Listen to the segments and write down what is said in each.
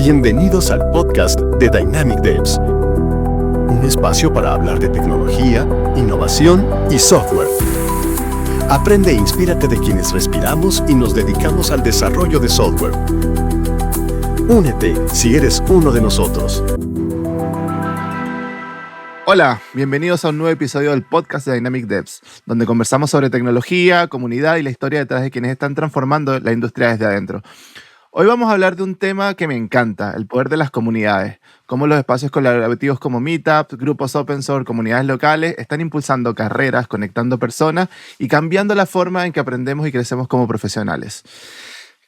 Bienvenidos al podcast de Dynamic Devs, un espacio para hablar de tecnología, innovación y software. Aprende e inspírate de quienes respiramos y nos dedicamos al desarrollo de software. Únete si eres uno de nosotros. Hola, bienvenidos a un nuevo episodio del podcast de Dynamic Devs, donde conversamos sobre tecnología, comunidad y la historia detrás de quienes están transformando la industria desde adentro. Hoy vamos a hablar de un tema que me encanta, el poder de las comunidades, cómo los espacios colaborativos como Meetup, grupos open source, comunidades locales están impulsando carreras, conectando personas y cambiando la forma en que aprendemos y crecemos como profesionales.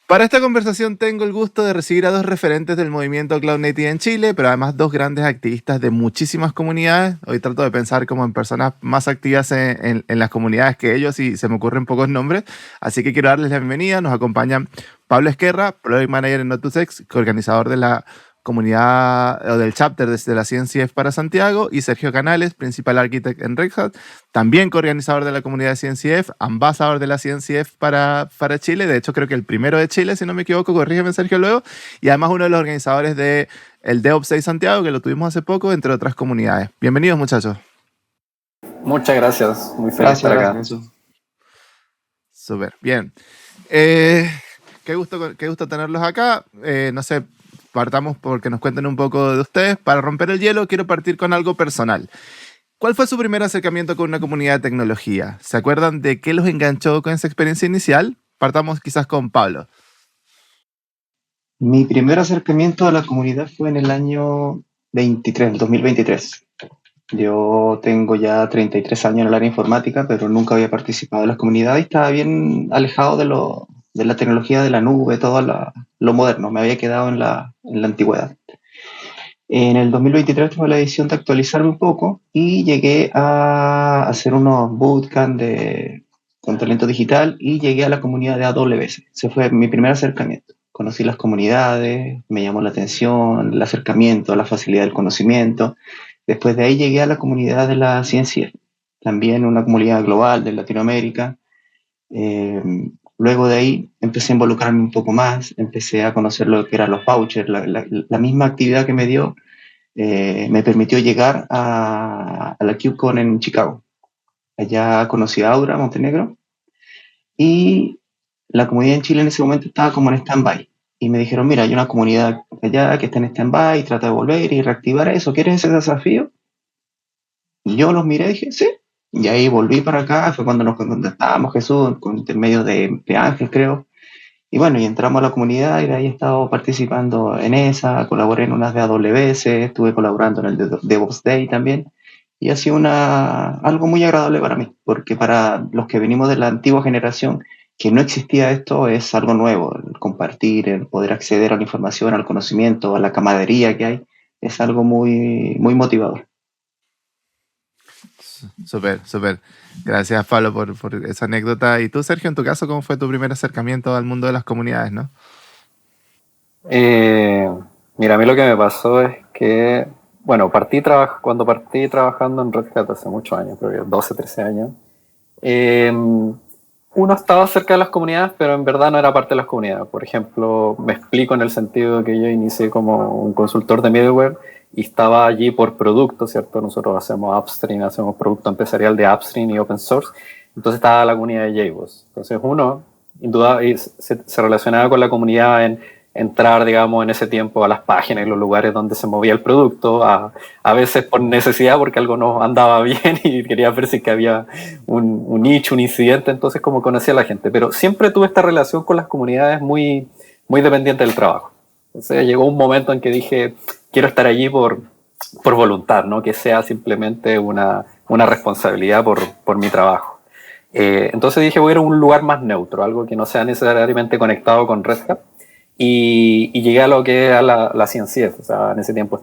Para esta conversación tengo el gusto de recibir a dos referentes del movimiento Cloud Native en Chile, pero además dos grandes activistas de muchísimas comunidades. Hoy trato de pensar como en personas más activas en las comunidades que ellos y se me ocurren pocos nombres. Así que quiero darles la bienvenida. Nos acompañan Pablo Esquerra, Project Manager en Not2Sex, organizador de la comunidad o del chapter desde la CNCF para Santiago, y Sergio Canales, Principal Architect en Red Hat, también coorganizador de la comunidad de CNCF, ambasador de la CNCF para Chile, de hecho creo que el primero de Chile, si no me equivoco, corrígeme Sergio luego, y además uno de los organizadores del DevOps Day Santiago, que lo tuvimos hace poco, entre otras comunidades. Bienvenidos, muchachos. Muchas gracias, muy feliz de estar acá. Súper, bien. Qué gusto tenerlos acá. No sé, partamos porque nos cuenten un poco de ustedes. Para romper el hielo, quiero partir con algo personal. ¿Cuál fue su primer acercamiento con una comunidad de tecnología? ¿Se acuerdan de qué los enganchó con esa experiencia inicial? Partamos quizás con Pablo. Mi primer acercamiento a la comunidad fue en el año 2023. Yo tengo ya 33 años en el área informática, pero nunca había participado en las comunidades y estaba bien alejado de la tecnología de la nube, todo lo moderno. Me había quedado en la antigüedad. En el 2023 tuve la decisión de actualizarme un poco y llegué a hacer unos bootcamp con talento digital y llegué a la comunidad de AWS. Ese fue mi primer acercamiento. Conocí las comunidades, me llamó la atención, el acercamiento, la facilidad del conocimiento. Después de ahí llegué a la comunidad de la CNCF, también una comunidad global de Latinoamérica. Luego de ahí empecé a involucrarme un poco más, empecé a conocer lo que eran los vouchers, la misma actividad que me dio, me permitió llegar a la KubeCon en Chicago. Allá conocí a Aura Montenegro y la comunidad en Chile en ese momento estaba como en stand-by. Y me dijeron, mira, hay una comunidad allá que está en stand-by, trata de volver y reactivar eso. ¿Quieres ese desafío? Y yo los miré y dije, sí. Y ahí volví para acá, fue cuando nos contactábamos, Jesús, con intermedio de Ángel, creo. Y bueno, y entramos a la comunidad y de ahí he estado participando en esa, colaboré en unas de AWS, estuve colaborando en el DevOps Day también. Y ha sido algo muy agradable para mí, porque para los que venimos de la antigua generación, que no existía esto, es algo nuevo. El compartir, el poder acceder a la información, al conocimiento, a la camaradería que hay, es algo muy, muy motivador. Súper. Gracias, Pablo, por esa anécdota. Y tú, Sergio, en tu caso, ¿cómo fue tu primer acercamiento al mundo de las comunidades, no? Mira, a mí lo que me pasó es que, bueno, cuando partí trabajando en Red Hat hace muchos años, creo que 12, 13 años, uno estaba cerca de las comunidades, pero en verdad no era parte de las comunidades. Por ejemplo, me explico en el sentido de que yo inicié como un consultor de middleware y estaba allí por producto, ¿cierto? Nosotros hacemos upstream, hacemos producto empresarial de upstream y open source. Entonces estaba la comunidad de JBoss. Entonces uno, indudablemente, se relacionaba con la comunidad en entrar, digamos, en ese tiempo a las páginas y los lugares donde se movía el producto, a veces por necesidad, porque algo no andaba bien y quería ver si que había un nicho, un incidente, entonces como conocía a la gente. Pero siempre tuve esta relación con las comunidades muy, muy dependiente del trabajo. Entonces llegó un momento en que dije, quiero estar allí por voluntad, no que sea simplemente una responsabilidad por mi trabajo. Entonces dije, voy a ir a un lugar más neutro, algo que no sea necesariamente conectado con Red Hat. Y llegué a lo que era la CNCF. O sea, en ese tiempo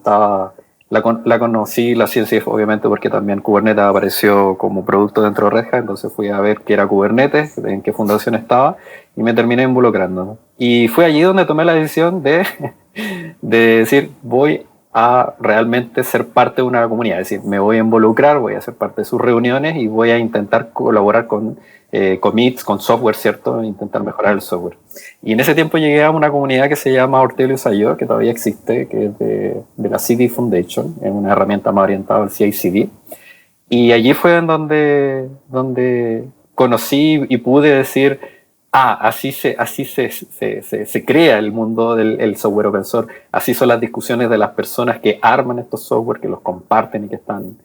la conocí, la CNCF, obviamente, porque también Kubernetes apareció como producto dentro de Red Hat. Entonces fui a ver qué era Kubernetes, en qué fundación estaba, y me terminé involucrando, ¿no? Y fue allí donde tomé la decisión de decir, voy a realmente ser parte de una comunidad. Es decir, me voy a involucrar, voy a ser parte de sus reuniones y voy a intentar colaborar con commits, con software, ¿cierto? Intentar mejorar el software. Y en ese tiempo llegué a una comunidad que se llama Ortelius.io, que todavía existe, que es de la CD Foundation, es una herramienta más orientada al CI/CD. Y allí fue en donde conocí y pude decir, así se crea el mundo del software open source, así son las discusiones de las personas que arman estos software, que los comparten y que están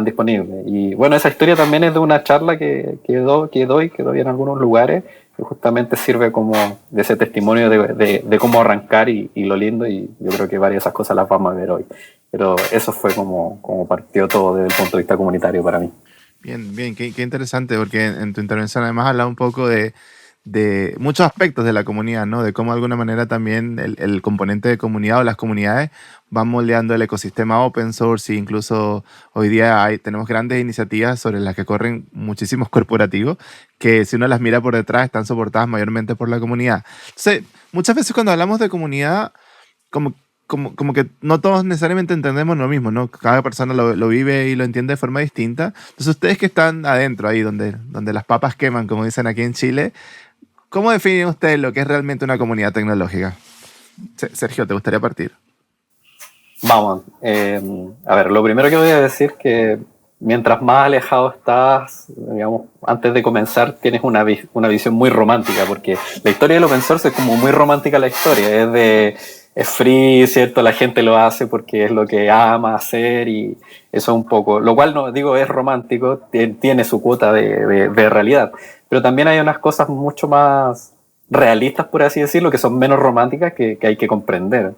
disponibles. Y bueno, esa historia también es de una charla que doy en algunos lugares, que justamente sirve como de ese testimonio de cómo arrancar y lo lindo, y yo creo que varias de esas cosas las vamos a ver hoy. Pero eso fue como partió todo desde el punto de vista comunitario para mí. Bien, qué interesante, porque en tu intervención además habla un poco de muchos aspectos de la comunidad, ¿no? De cómo de alguna manera también el componente de comunidad o las comunidades van moldeando el ecosistema open source, e incluso hoy día tenemos grandes iniciativas sobre las que corren muchísimos corporativos que, si uno las mira por detrás, están soportadas mayormente por la comunidad. Entonces, muchas veces cuando hablamos de comunidad, como que no todos necesariamente entendemos lo mismo, ¿no? Cada persona lo vive y lo entiende de forma distinta. Entonces, ustedes que están adentro, ahí donde las papas queman, como dicen aquí en Chile, ¿cómo definen ustedes lo que es realmente una comunidad tecnológica? Sergio, ¿te gustaría partir? Vamos, a ver, lo primero que voy a decir es que mientras más alejado estás, digamos, antes de comenzar, tienes una visión muy romántica, porque la historia del open source es como muy romántica la historia, es free, ¿cierto? La gente lo hace porque es lo que ama hacer, y eso es un poco, lo cual no digo es romántico, tiene su cuota de realidad, pero también hay unas cosas mucho más realistas, por así decirlo, que son menos románticas, que hay que comprender.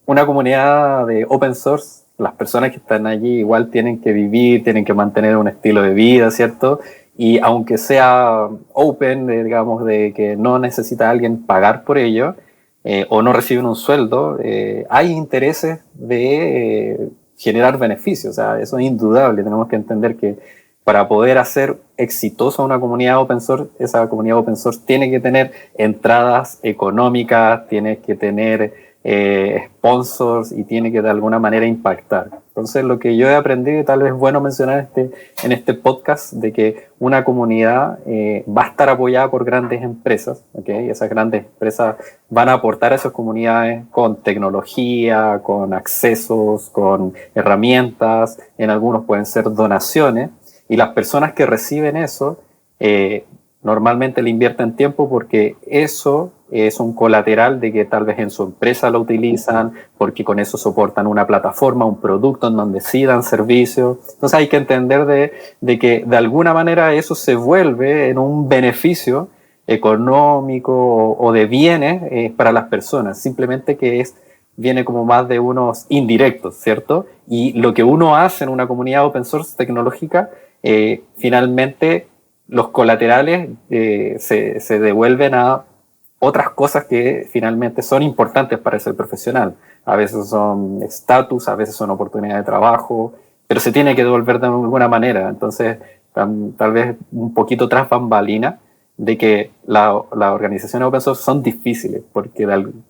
Una comunidad de open source, las personas que están allí igual tienen que vivir, tienen que mantener un estilo de vida, ¿cierto? Y aunque sea open, digamos, de que no necesita alguien pagar por ello, o no reciben un sueldo, hay intereses de generar beneficios. O sea, eso es indudable. Tenemos que entender que para poder hacer exitosa una comunidad open source, esa comunidad open source tiene que tener entradas económicas, tiene que tener sponsors, y tiene que de alguna manera impactar. Entonces, lo que yo he aprendido, y tal vez es bueno mencionar en este podcast, de que una comunidad va a estar apoyada por grandes empresas, ¿okay? Esas grandes empresas van a aportar a esas comunidades con tecnología, con accesos, con herramientas, en algunos pueden ser donaciones, y las personas que reciben eso normalmente le invierten tiempo, porque eso es un colateral de que tal vez en su empresa lo utilizan, porque con eso soportan una plataforma, un producto en donde sí dan servicios. Entonces hay que entender de que de alguna manera eso se vuelve en un beneficio económico o de bienes para las personas, simplemente que viene como más de unos indirectos, ¿cierto? Y lo que uno hace en una comunidad open source tecnológica, finalmente los colaterales se devuelven a otras cosas que finalmente son importantes para ser profesional. A veces son estatus, a veces son oportunidades de trabajo, pero se tiene que devolver de alguna manera. Entonces, tal vez un poquito tras bambalina, de que las organizaciones open source son difíciles, porque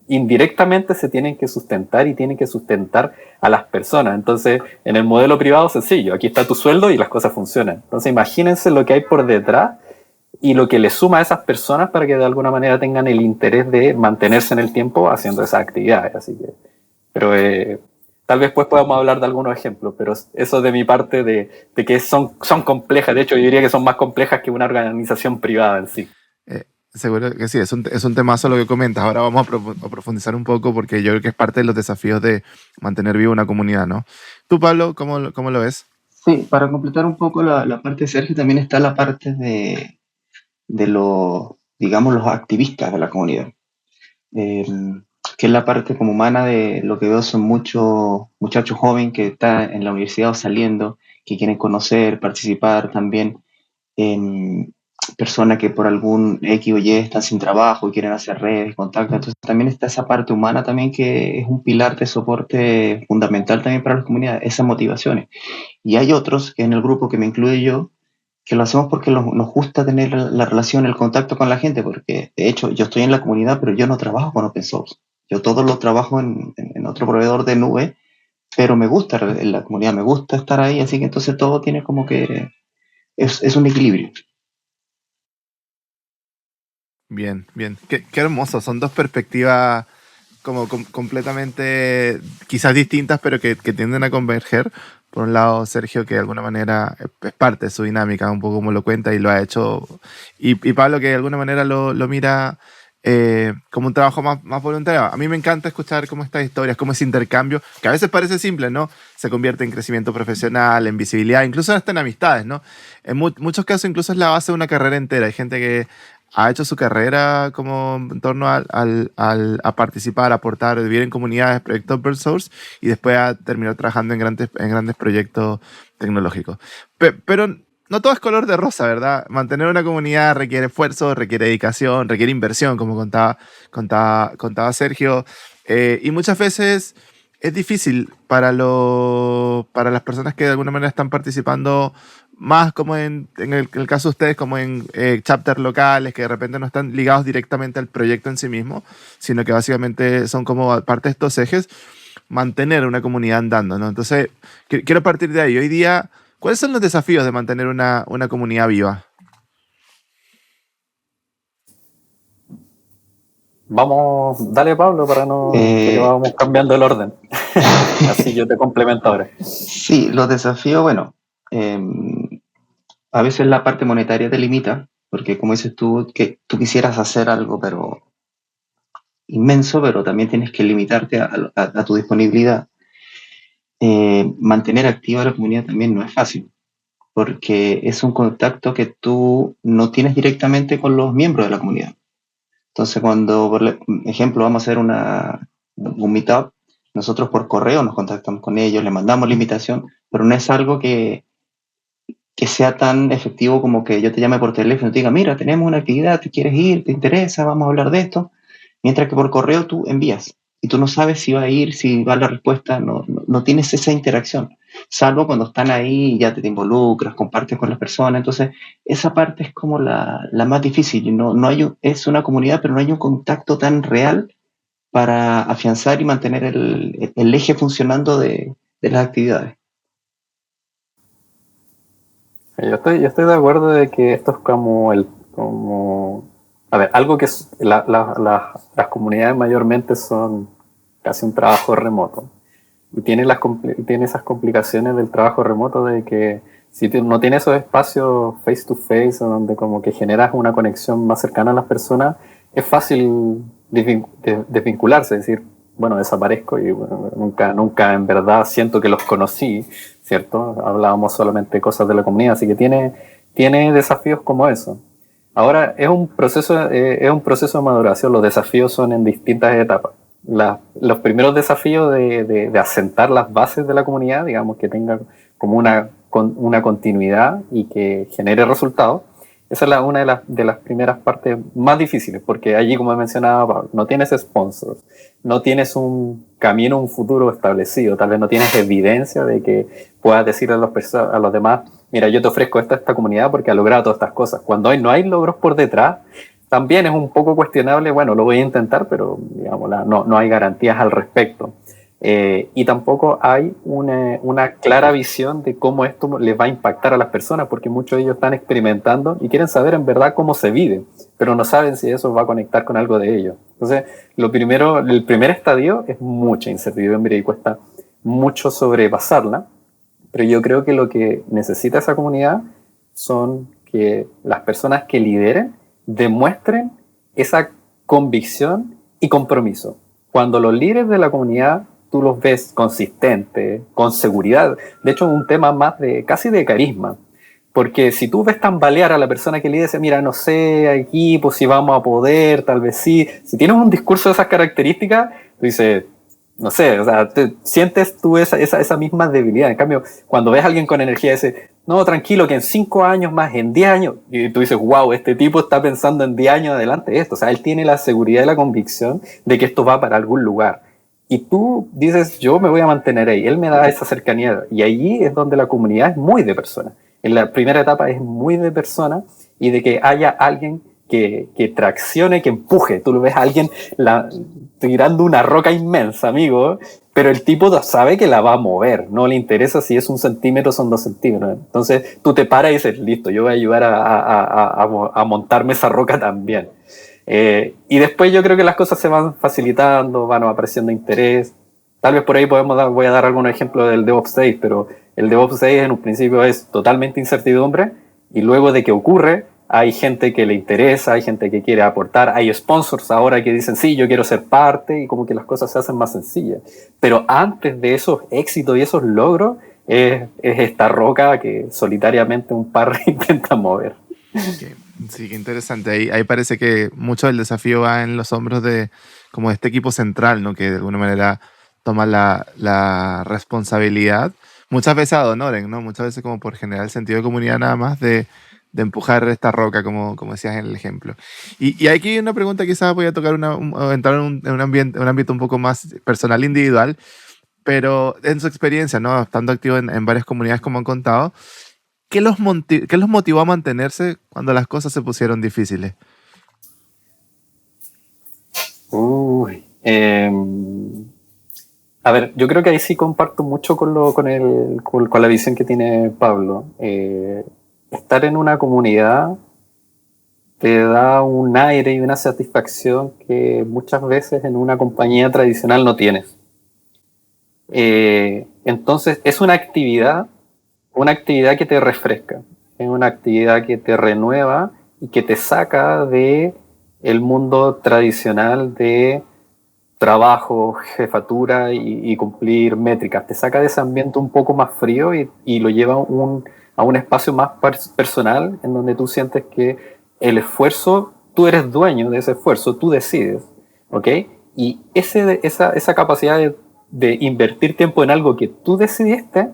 indirectamente se tienen que sustentar, y tienen que sustentar a las personas. Entonces, en el modelo privado, sencillo, aquí está tu sueldo y las cosas funcionan. Entonces, imagínense lo que hay por detrás y lo que le suma a esas personas para que de alguna manera tengan el interés de mantenerse en el tiempo haciendo esas actividades. Así que, pero tal vez pues podamos hablar de algunos ejemplos, pero eso de mi parte de que son complejas. De hecho, yo diría que son más complejas que una organización privada en sí. Seguro que sí, es un temazo lo que comentas. Ahora vamos a profundizar un poco, porque yo creo que es parte de los desafíos de mantener viva una comunidad, ¿no? Tú, Pablo, ¿cómo lo ves? Sí, para completar un poco la parte de Sergio, también está la parte de los, digamos, los activistas de la comunidad, que es la parte como humana de lo que veo. Son muchos muchachos jóvenes que están en la universidad o saliendo, que quieren conocer, participar también, en personas que por algún X o Y están sin trabajo y quieren hacer redes, contactos. Entonces también está esa parte humana también, que es un pilar de soporte fundamental también para las comunidades, esas motivaciones. Y hay otros, que en el grupo que me incluye yo, que lo hacemos porque nos gusta tener la relación, el contacto con la gente, porque de hecho yo estoy en la comunidad, pero yo no trabajo con open source. Yo todo lo trabajo en otro proveedor de nube, pero me gusta en la comunidad, me gusta estar ahí, así que entonces todo tiene como que es un equilibrio. Bien, bien. Qué hermoso. Son dos perspectivas como completamente quizás distintas, pero que tienden a converger. Por un lado, Sergio, que de alguna manera es parte de su dinámica, un poco como lo cuenta y lo ha hecho. Y Pablo, que de alguna manera lo mira como un trabajo más voluntario. A mí me encanta escuchar cómo estas historias, cómo ese intercambio, que a veces parece simple, ¿no? Se convierte en crecimiento profesional, en visibilidad, incluso hasta en amistades, ¿no? En muchos casos incluso es la base de una carrera entera. Hay gente que ha hecho su carrera como en torno a participar, a aportar, vivir en comunidades, proyectos open source y después a terminar trabajando en grandes proyectos tecnológicos. Pero no todo es color de rosa, ¿verdad? Mantener una comunidad requiere esfuerzo, requiere dedicación, requiere inversión, como contaba Sergio. Y muchas veces es difícil para las personas que de alguna manera están participando más como en el caso de ustedes, como en chapters locales que de repente no están ligados directamente al proyecto en sí mismo, sino que básicamente son como parte de estos ejes, mantener una comunidad andando, ¿no? Entonces, quiero partir de ahí. Hoy día, ¿cuáles son los desafíos de mantener una comunidad viva? Vamos, dale Pablo para no, porque vamos cambiando el orden. Así yo te complemento ahora. Sí, los desafíos, bueno, a veces la parte monetaria te limita, porque como dices tú, que tú quisieras hacer algo, pero inmenso, pero también tienes que limitarte a tu disponibilidad. Mantener activa la comunidad también no es fácil, porque es un contacto que tú no tienes directamente con los miembros de la comunidad. Entonces, cuando, por ejemplo, vamos a hacer un meetup, nosotros por correo nos contactamos con ellos, les mandamos la invitación, pero no es algo que sea tan efectivo como que yo te llame por teléfono y te diga, mira, tenemos una actividad, ¿te quieres ir? ¿Te interesa? Vamos a hablar de esto. Mientras que por correo tú envías y tú no sabes si va a ir, si va la respuesta, no tienes esa interacción, salvo cuando están ahí y ya te involucras, compartes con las personas. Entonces, esa parte es como la más difícil. Es una comunidad, pero no hay un contacto tan real para afianzar y mantener el eje funcionando de las actividades. Yo estoy de acuerdo de que esto es como a ver, algo que las comunidades mayormente son casi un trabajo remoto. Y tiene esas complicaciones del trabajo remoto de que si no tienes esos espacios face to face donde como que generas una conexión más cercana a las personas, es fácil desvincularse, es decir, bueno, desaparezco y bueno, nunca en verdad siento que los conocí, ¿cierto? Hablábamos solamente cosas de la comunidad, así que tiene desafíos como eso. Ahora es un proceso de maduración, los desafíos son en distintas etapas. Los primeros desafíos de asentar las bases de la comunidad, digamos que tenga como una continuidad y que genere resultados, esa es una de las primeras partes más difíciles, porque allí, como mencionaba Pablo, no tienes sponsors, no tienes un camino, un futuro establecido, tal vez no tienes evidencia de que puedas decirle a los demás, mira, yo te ofrezco esta comunidad porque ha logrado todas estas cosas. Cuando no hay logros por detrás, también es un poco cuestionable, bueno, lo voy a intentar, pero digamos, no hay garantías al respecto. Y tampoco hay una clara visión de cómo esto les va a impactar a las personas, porque muchos de ellos están experimentando y quieren saber en verdad cómo se vive, pero no saben si eso va a conectar con algo de ellos. Entonces, el primer estadio es mucha incertidumbre y cuesta mucho sobrepasarla, pero yo creo que lo que necesita esa comunidad son que las personas que lideren demuestren esa convicción y compromiso. Cuando los líderes de la comunidad tú los ves consistentes, con seguridad, de hecho es un tema más casi de carisma, porque si tú ves tambalear a la persona que lidera, dice, mira, no sé, aquí, pues si vamos a poder, tal vez sí, si tienes un discurso de esas características, tú dices, no sé, o sea, sientes tú esa misma debilidad. En cambio, cuando ves a alguien con energía, dices, no, tranquilo, que en 5 años más, en 10 años, y tú dices, wow, este tipo está pensando en 10 años adelante esto. O sea, él tiene la seguridad y la convicción de que esto va para algún lugar. Y tú dices, yo me voy a mantener ahí. Él me da esa cercanía. Y allí es donde la comunidad es muy de persona. En la primera etapa es muy de persona y de que haya alguien que traccione, que empuje. Tú lo ves a alguien tirando una roca inmensa, amigo, pero el tipo sabe que la va a mover. No le interesa si es 1 centímetro o son 2 centímetros. Entonces tú te paras y dices, listo, yo voy a ayudar a montarme esa roca también. Y después yo creo que las cosas se van facilitando, van apareciendo interés. Tal vez por ahí voy a dar algún ejemplo del DevOps Day, pero el DevOps Day en un principio es totalmente incertidumbre y luego de que ocurre hay gente que le interesa, hay gente que quiere aportar, hay sponsors ahora que dicen sí, yo quiero ser parte y como que las cosas se hacen más sencillas. Pero antes de esos éxitos y esos logros es esta roca que solitariamente un par intenta mover. Sí, qué interesante. Ahí parece que mucho del desafío va en los hombros de como este equipo central, ¿no? Que de alguna manera toma la responsabilidad, muchas veces ad honorem, ¿no? Muchas veces como por generar el sentido de comunidad nada más de empujar esta roca, como decías en el ejemplo. Y aquí hay una pregunta, quizás voy a tocar entrar en un ámbito un poco más personal, individual, pero en su experiencia, ¿no? Estando activo en varias comunidades, como han contado, ¿qué los motivó a mantenerse cuando las cosas se pusieron difíciles? Uy, a ver, yo creo que ahí sí comparto mucho con la visión que tiene Pablo. Estar en una comunidad te da un aire y una satisfacción que muchas veces en una compañía tradicional no tienes. Entonces es una actividad que te refresca, es una actividad que te renueva y que te saca de el mundo tradicional de trabajo, jefatura y cumplir métricas. Te saca de ese ambiente un poco más frío y lo lleva a un espacio más personal en donde tú sientes que el esfuerzo, tú eres dueño de ese esfuerzo, tú decides, ¿ok? Y esa capacidad de invertir tiempo en algo que tú decidiste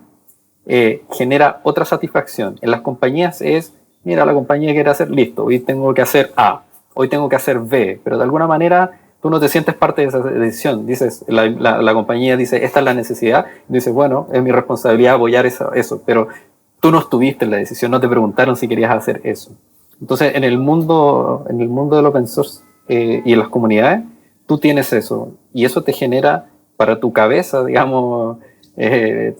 genera otra satisfacción. En las compañías es, mira, la compañía quiere hacer, listo, hoy tengo que hacer A, hoy tengo que hacer B, pero de alguna manera tú no te sientes parte de esa decisión. Dices, la compañía dice, esta es la necesidad, y dices, bueno, es mi responsabilidad apoyar eso, pero tú no estuviste en la decisión, no te preguntaron si querías hacer eso. Entonces, en el mundo del open source y en las comunidades, tú tienes eso, y eso te genera para tu cabeza, digamos,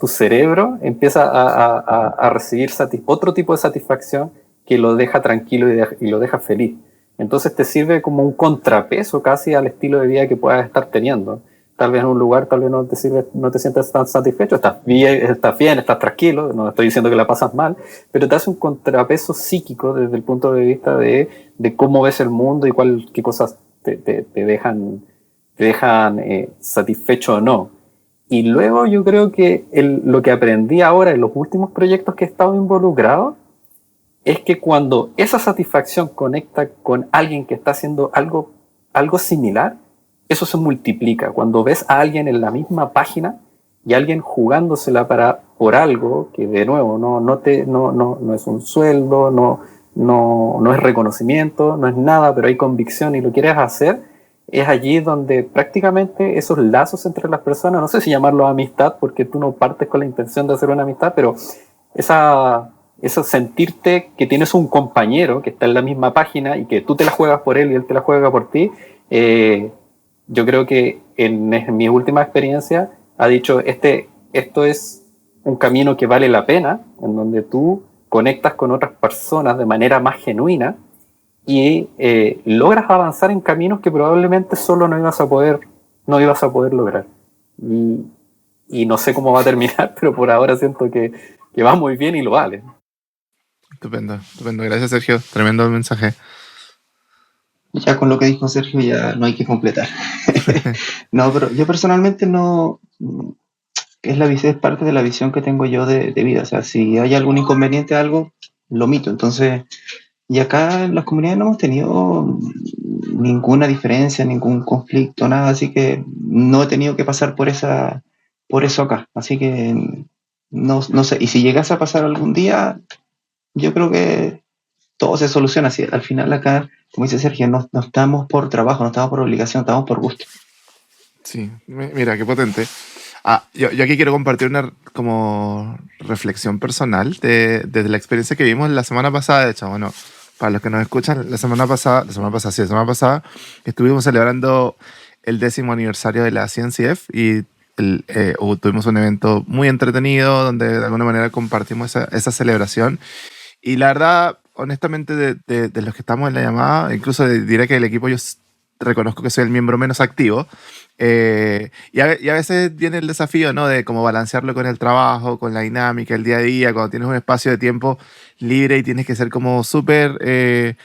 tu cerebro empieza a recibir otro tipo de satisfacción que lo deja tranquilo y lo deja feliz. Entonces te sirve como un contrapeso casi al estilo de vida que puedas estar teniendo. Tal vez en un lugar, tal vez no te sientas tan satisfecho, estás bien, estás tranquilo, no estoy diciendo que la pasas mal, pero te hace un contrapeso psíquico desde el punto de vista de cómo ves el mundo y qué cosas te dejan satisfecho o no. Y luego yo creo que lo que aprendí ahora en los últimos proyectos que he estado involucrado es que cuando esa satisfacción conecta con alguien que está haciendo algo similar, eso se multiplica. Cuando ves a alguien en la misma página y alguien jugándosela por algo que de nuevo no es un sueldo, no es reconocimiento, no es nada, pero hay convicción y lo quieres hacer, es allí donde prácticamente esos lazos entre las personas, no sé si llamarlo amistad, porque tú no partes con la intención de hacer una amistad, pero eso sentirte que tienes un compañero que está en la misma página y que tú te la juegas por él y él te la juega por ti, yo creo que en mi última experiencia ha dicho, esto es un camino que vale la pena, en donde tú conectas con otras personas de manera más genuina y logras avanzar en caminos que probablemente solo no ibas a poder lograr. Y no sé cómo va a terminar, pero por ahora siento que va muy bien y lo vale. Estupendo. Gracias, Sergio. Tremendo mensaje. Ya con lo que dijo Sergio ya no hay que completar. No, pero yo personalmente no... es parte de la visión que tengo yo de vida. O sea, si hay algún inconveniente, algo, lo omito. Entonces, y acá en las comunidades no hemos tenido ninguna diferencia, ningún conflicto, nada. Así que no he tenido que pasar por eso acá. Así que no sé. Y si llegase a pasar algún día, yo creo que todo se soluciona así. Al final acá, como dice Sergio, no estamos por trabajo, no estamos por obligación, estamos por gusto. Sí, mira, qué potente. Yo aquí quiero compartir una como reflexión personal de la experiencia que vimos la semana pasada. De hecho, bueno, para los que nos escuchan, la semana pasada estuvimos celebrando el 10º aniversario de la CNCF y tuvimos un evento muy entretenido donde de alguna manera compartimos esa celebración. Y la verdad, honestamente, de los que estamos en la llamada, incluso diré que del equipo yo reconozco que soy el miembro menos activo. Y a veces viene el desafío, ¿no? De cómo balancearlo con el trabajo, con la dinámica, el día a día, cuando tienes un espacio de tiempo libre y tienes que ser como súper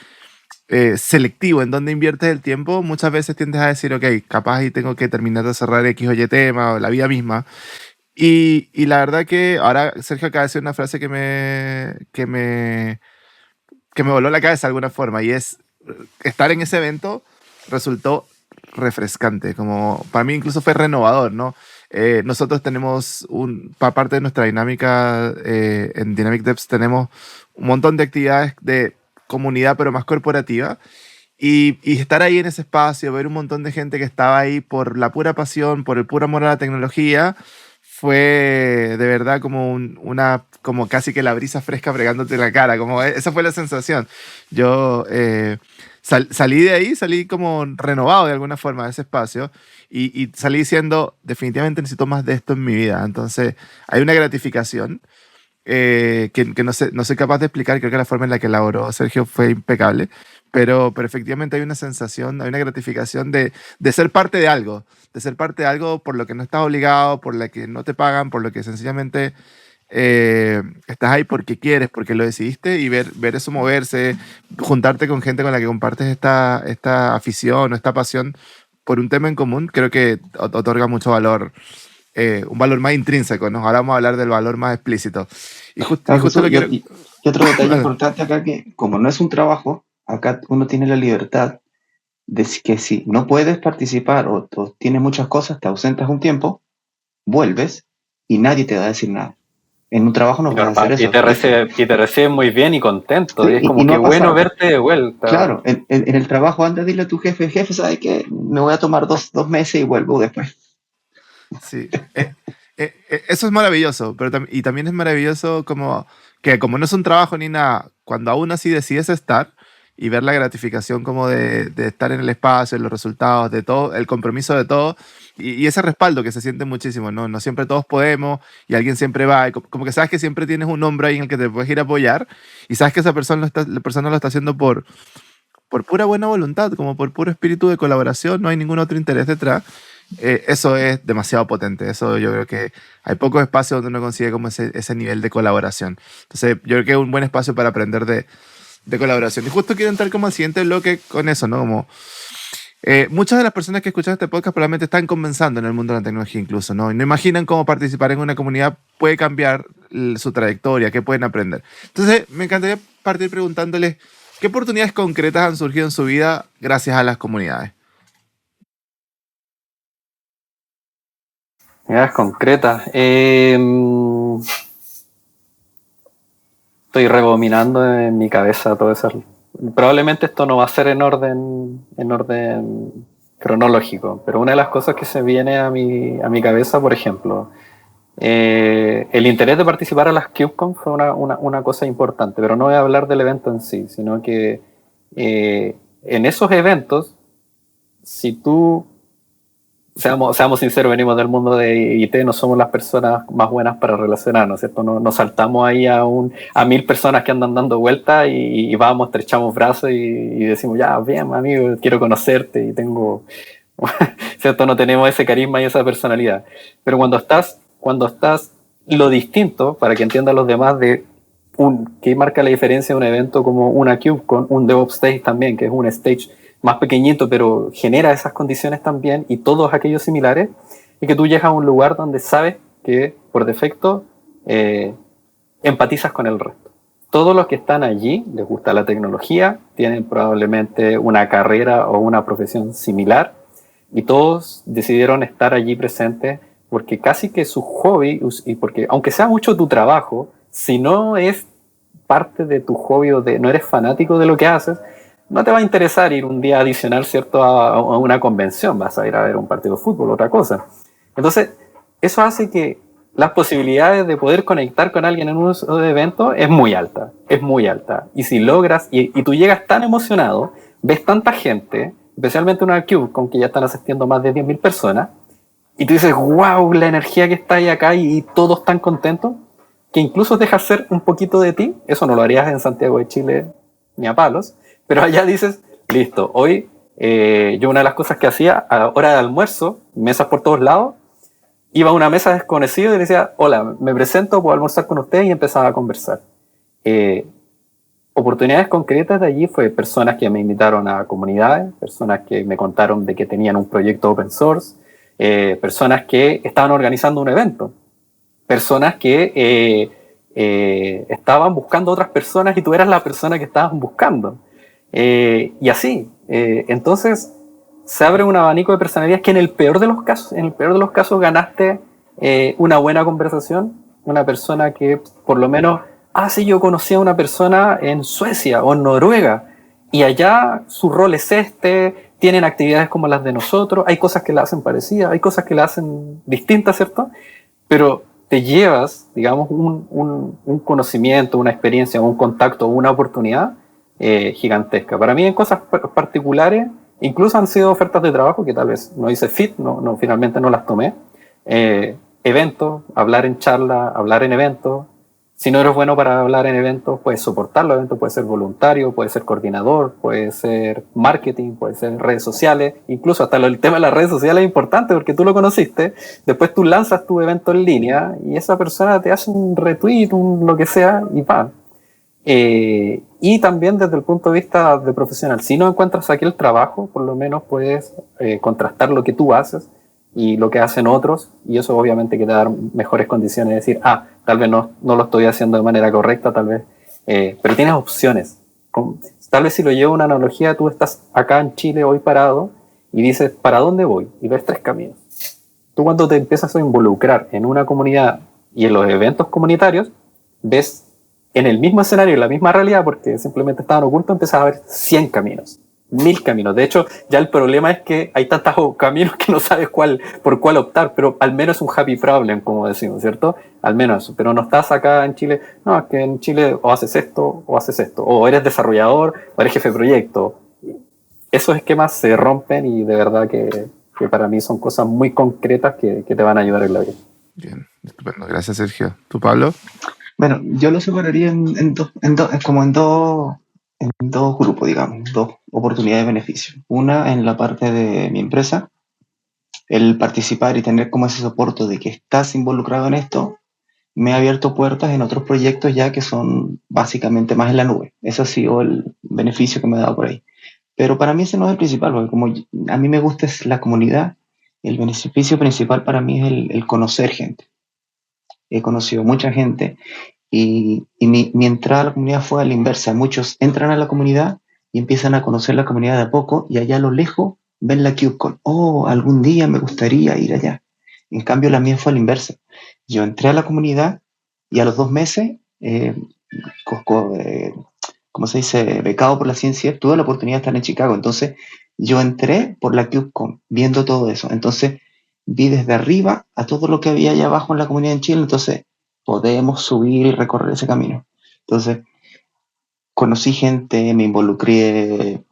selectivo en dónde inviertes el tiempo. Muchas veces tiendes a decir, ok, capaz y tengo que terminar de cerrar X o Y tema o la vida misma. Y la verdad que ahora Sergio acaba de decir una frase que me voló la cabeza de alguna forma, y es estar en ese evento resultó refrescante, como para mí incluso fue renovador, ¿no? Nosotros tenemos parte de nuestra dinámica en Dynamic Devs tenemos un montón de actividades de comunidad, pero más corporativa, y estar ahí en ese espacio, ver un montón de gente que estaba ahí por la pura pasión, por el puro amor a la tecnología, fue de verdad como como casi que la brisa fresca fregándote la cara, como esa fue la sensación. Yo salí de ahí, salí como renovado de alguna forma de ese espacio, y salí diciendo, definitivamente necesito más de esto en mi vida. Entonces hay una gratificación que no soy capaz de explicar. Creo que la forma en la que elaboró Sergio fue impecable, pero efectivamente hay una sensación, hay una gratificación de ser parte de algo, por lo que no estás obligado, por lo que no te pagan, por lo que sencillamente estás ahí porque quieres, porque lo decidiste, y ver eso moverse, juntarte con gente con la que compartes esta afición o esta pasión por un tema en común, creo que otorga mucho valor, un valor más intrínseco, ¿no? Ahora vamos a hablar del valor más explícito. Y justo lo quiero... Y otro detalle importante acá, que como no es un trabajo, acá uno tiene la libertad de que si no puedes participar o tienes muchas cosas, te ausentas un tiempo, vuelves y nadie te va a decir nada. En un trabajo no puedes hacer eso. Y te reciben muy bien y contento. Sí, y es como que bueno verte de vuelta. Claro, en el trabajo anda, dile a tu jefe, ¿sabes qué? Me voy a tomar dos meses y vuelvo después. Sí, eso es maravilloso, y también es maravilloso como no es un trabajo ni nada, cuando aún así decides estar y ver la gratificación como de estar en el espacio, en los resultados, de todo, el compromiso de todo, y ese respaldo que se siente muchísimo, ¿no? No siempre todos podemos, y alguien siempre va, y como que sabes que siempre tienes un hombro ahí en el que te puedes ir a apoyar, y sabes que esa persona lo está haciendo por pura buena voluntad, como por puro espíritu de colaboración, no hay ningún otro interés detrás. Eso es demasiado potente. Eso yo creo que hay pocos espacios donde uno consigue como ese nivel de colaboración. Entonces yo creo que es un buen espacio para aprender de colaboración. Y justo quiero entrar como al siguiente bloque con eso, ¿no? Como muchas de las personas que escuchan este podcast probablemente están comenzando en el mundo de la tecnología incluso, ¿no? Y no imaginan cómo participar en una comunidad puede cambiar su trayectoria, qué pueden aprender. Entonces me encantaría partir preguntándoles qué oportunidades concretas han surgido en su vida gracias a las comunidades. Ideas concretas. Estoy rebominando en mi cabeza todo eso. Probablemente esto no va a ser en orden cronológico, pero una de las cosas que se viene a mi cabeza, por ejemplo, el interés de participar a las KubeCon fue una cosa importante, pero no voy a hablar del evento en sí, sino que en esos eventos, si tú, seamos sinceros, venimos del mundo de IT, no somos las personas más buenas para relacionarnos, ¿cierto? Nos saltamos ahí a 1000 personas que andan dando vueltas y vamos, estrechamos brazos y decimos, ya, bien, amigo, quiero conocerte y tengo, ¿cierto? No tenemos ese carisma y esa personalidad. Pero cuando estás lo distinto, para que entiendan los demás, que marca la diferencia de un evento como una KubeCon, un DevOps Stage también, que es un stage más pequeñito, pero genera esas condiciones también y todos aquellos similares, y que tú llegas a un lugar donde sabes que por defecto empatizas con el resto. Todos los que están allí les gusta la tecnología, tienen probablemente una carrera o una profesión similar, y todos decidieron estar allí presentes porque casi que su hobby, y porque aunque sea mucho tu trabajo, si no es parte de tu hobby o no eres fanático de lo que haces, no te va a interesar ir un día adicional, ¿cierto?, a una convención. Vas a ir a ver un partido de fútbol, otra cosa. Entonces, eso hace que las posibilidades de poder conectar con alguien en un evento es muy alta. Y si logras, y tú llegas tan emocionado, ves tanta gente, especialmente una KubeCon que ya están asistiendo más de 10.000 personas, y tú dices, wow, la energía que está ahí acá y todos tan contentos, que incluso dejas ser un poquito de ti. Eso no lo harías en Santiago de Chile ni a palos, pero allá dices, listo, hoy yo una de las cosas que hacía a hora de almuerzo, mesas por todos lados, iba a una mesa desconocida y decía, hola, me presento, puedo almorzar con ustedes, y empezaba a conversar. Oportunidades concretas de allí fue personas que me invitaron a comunidades, personas que me contaron de que tenían un proyecto open source, personas que estaban organizando un evento, personas que estaban buscando otras personas y tú eras la persona que estaban buscando. Y así. Entonces se abre un abanico de personalidades que en el peor de los casos ganaste una buena conversación, una persona que por lo menos, sí, yo conocí a una persona en Suecia o en Noruega y allá su rol es tienen actividades como las de nosotros, hay cosas que la hacen parecida, hay cosas que la hacen distintas, ¿cierto? Pero te llevas, digamos, un conocimiento, una experiencia, un contacto, una oportunidad gigantesca. Para mí en cosas particulares, incluso han sido ofertas de trabajo que tal vez no hice fit, finalmente no las tomé. Eventos, hablar en charla, hablar en eventos. Si no eres bueno para hablar en eventos, puedes soportar los eventos, puedes ser voluntario, puedes ser coordinador, puedes ser marketing, puedes ser redes sociales, incluso hasta el tema de las redes sociales es importante porque tú lo conociste, después tú lanzas tu evento en línea y esa persona te hace un retweet, lo que sea, y ¡pam! Y también desde el punto de vista de profesional, si no encuentras aquí el trabajo, por lo menos puedes contrastar lo que tú haces y lo que hacen otros, y eso obviamente que te da mejores condiciones de decir, tal vez no lo estoy haciendo de manera correcta, tal vez, pero tienes opciones. Tal vez si lo llevo a una analogía, tú estás acá en Chile hoy parado y dices, ¿para dónde voy? Y ves 3 caminos. Tú cuando te empiezas a involucrar en una comunidad y en los eventos comunitarios, ves en el mismo escenario, en la misma realidad, porque simplemente estaban ocultos, empiezas a ver 100 caminos. 1000 caminos. De hecho, ya el problema es que hay tantos caminos que no sabes por cuál optar, pero al menos es un happy problem, como decimos, ¿cierto? Al menos eso. Pero no estás acá en Chile, no, es que en Chile o haces esto, o eres desarrollador, o eres jefe de proyecto. Esos esquemas se rompen y de verdad que para mí son cosas muy concretas que te van a ayudar en la vida. Bien, estupendo. Gracias, Sergio. ¿Tú, Pablo? Bueno, yo lo separaría en dos grupos, digamos, 2 oportunidades de beneficio. Una en la parte de mi empresa, el participar y tener como ese soporte de que estás involucrado en esto, me ha abierto puertas en otros proyectos ya que son básicamente más en la nube. Ese ha sido el beneficio que me ha dado por ahí. Pero para mí ese no es el principal, porque como a mí me gusta es la comunidad, el beneficio principal para mí es el conocer gente. He conocido mucha gente y mi entrada a la comunidad fue a la inversa. Muchos entran a la comunidad y empiezan a conocer la comunidad de a poco y allá a lo lejos ven la KubeCon. Algún día me gustaría ir allá. En cambio, la mía fue a la inversa. Yo entré a la comunidad y a los 2 meses, ¿cómo se dice? Becado por la ciencia, tuve la oportunidad de estar en Chicago. Entonces, yo entré por la KubeCon, viendo todo eso. Entonces, vi desde arriba a todo lo que había allá abajo en la comunidad en Chile. Entonces, podemos subir y recorrer ese camino. Entonces, conocí gente, me involucré,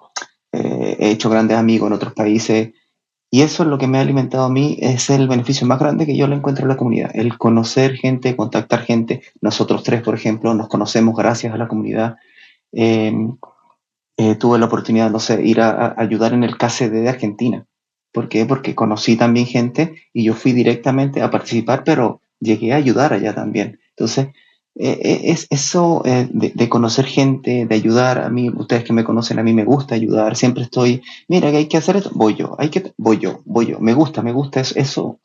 he hecho grandes amigos en otros países y eso es lo que me ha alimentado a mí, es el beneficio más grande que yo le encuentro en la comunidad, el conocer gente, contactar gente. Nosotros 3, por ejemplo, nos conocemos gracias a la comunidad. Tuve la oportunidad, no sé, ir a ayudar en el KCD de Argentina. ¿Por qué? Porque conocí también gente y yo fui directamente a participar, pero llegué a ayudar allá también. Entonces, es eso de conocer gente, de ayudar. A mí, ustedes que me conocen, a mí me gusta ayudar. Siempre estoy, mira, que hay que hacer esto, voy yo. Voy yo. Me gusta eso.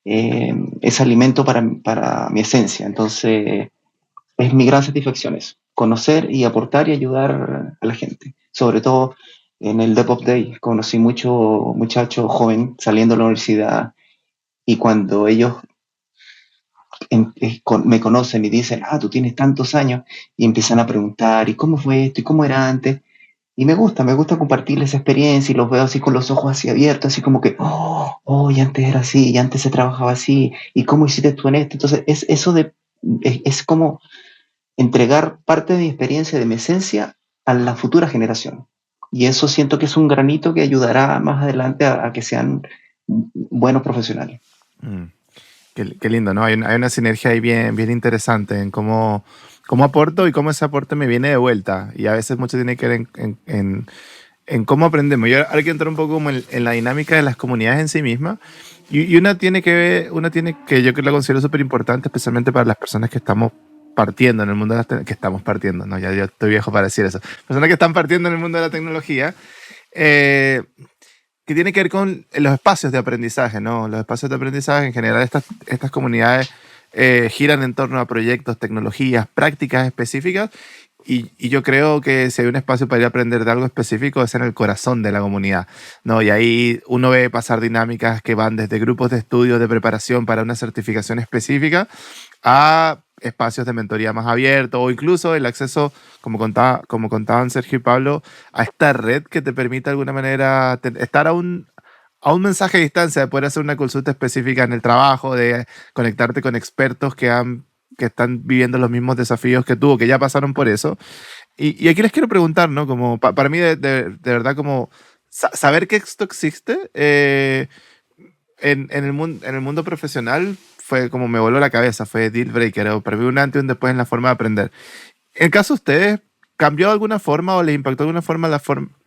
Es alimento para mi esencia. Entonces, es mi gran satisfacción eso. Conocer y aportar y ayudar a la gente. Sobre todo en el DevOps Day. Conocí mucho muchacho joven saliendo de la universidad y cuando ellos me conocen y dicen, tú tienes tantos años, y empiezan a preguntar, ¿y cómo fue esto? ¿Y cómo era antes? Y me gusta compartirles esa experiencia y los veo así con los ojos así abiertos, así como que, y antes era así, y antes se trabajaba así, ¿y cómo hiciste tú en esto? Entonces, es como entregar parte de mi experiencia, de mi esencia, a la futura generación. Y eso siento que es un granito que ayudará más adelante a que sean buenos profesionales. Qué lindo, ¿no? Hay una sinergia ahí bien interesante en cómo aporto y cómo ese aporte me viene de vuelta. Y a veces mucho tiene que ver en cómo aprendemos. Yo ahora quiero entrar un poco como en la dinámica de las comunidades en sí mismas. Y una tiene que yo creo que la considero súper importante, especialmente para las personas que estamos partiendo en el mundo de que estamos partiendo, ¿no? Ya yo estoy viejo para decir eso. Personas que están partiendo en el mundo de la tecnología, que tiene que ver con los espacios de aprendizaje, ¿no? Los espacios de aprendizaje, en general, estas comunidades giran en torno a proyectos, tecnologías, prácticas específicas. Y yo creo que si hay un espacio para ir a aprender de algo específico es en el corazón de la comunidad, ¿no? Y ahí uno ve pasar dinámicas que van desde grupos de estudio, de preparación para una certificación específica, a espacios de mentoría más abiertos o incluso el acceso, como contaban Sergio y Pablo, a esta red que te permite de alguna manera estar a un mensaje a distancia, de poder hacer una consulta específica en el trabajo, de conectarte con expertos que están viviendo los mismos desafíos que tú, que ya pasaron por eso. Y aquí les quiero preguntar, ¿no? Como para mí, de verdad, como saber que esto existe en el mundo profesional fue como me voló la cabeza, fue deal breaker, o para mí un antes y un después en la forma de aprender. En el caso de ustedes, ¿cambió de alguna forma o les impactó de alguna forma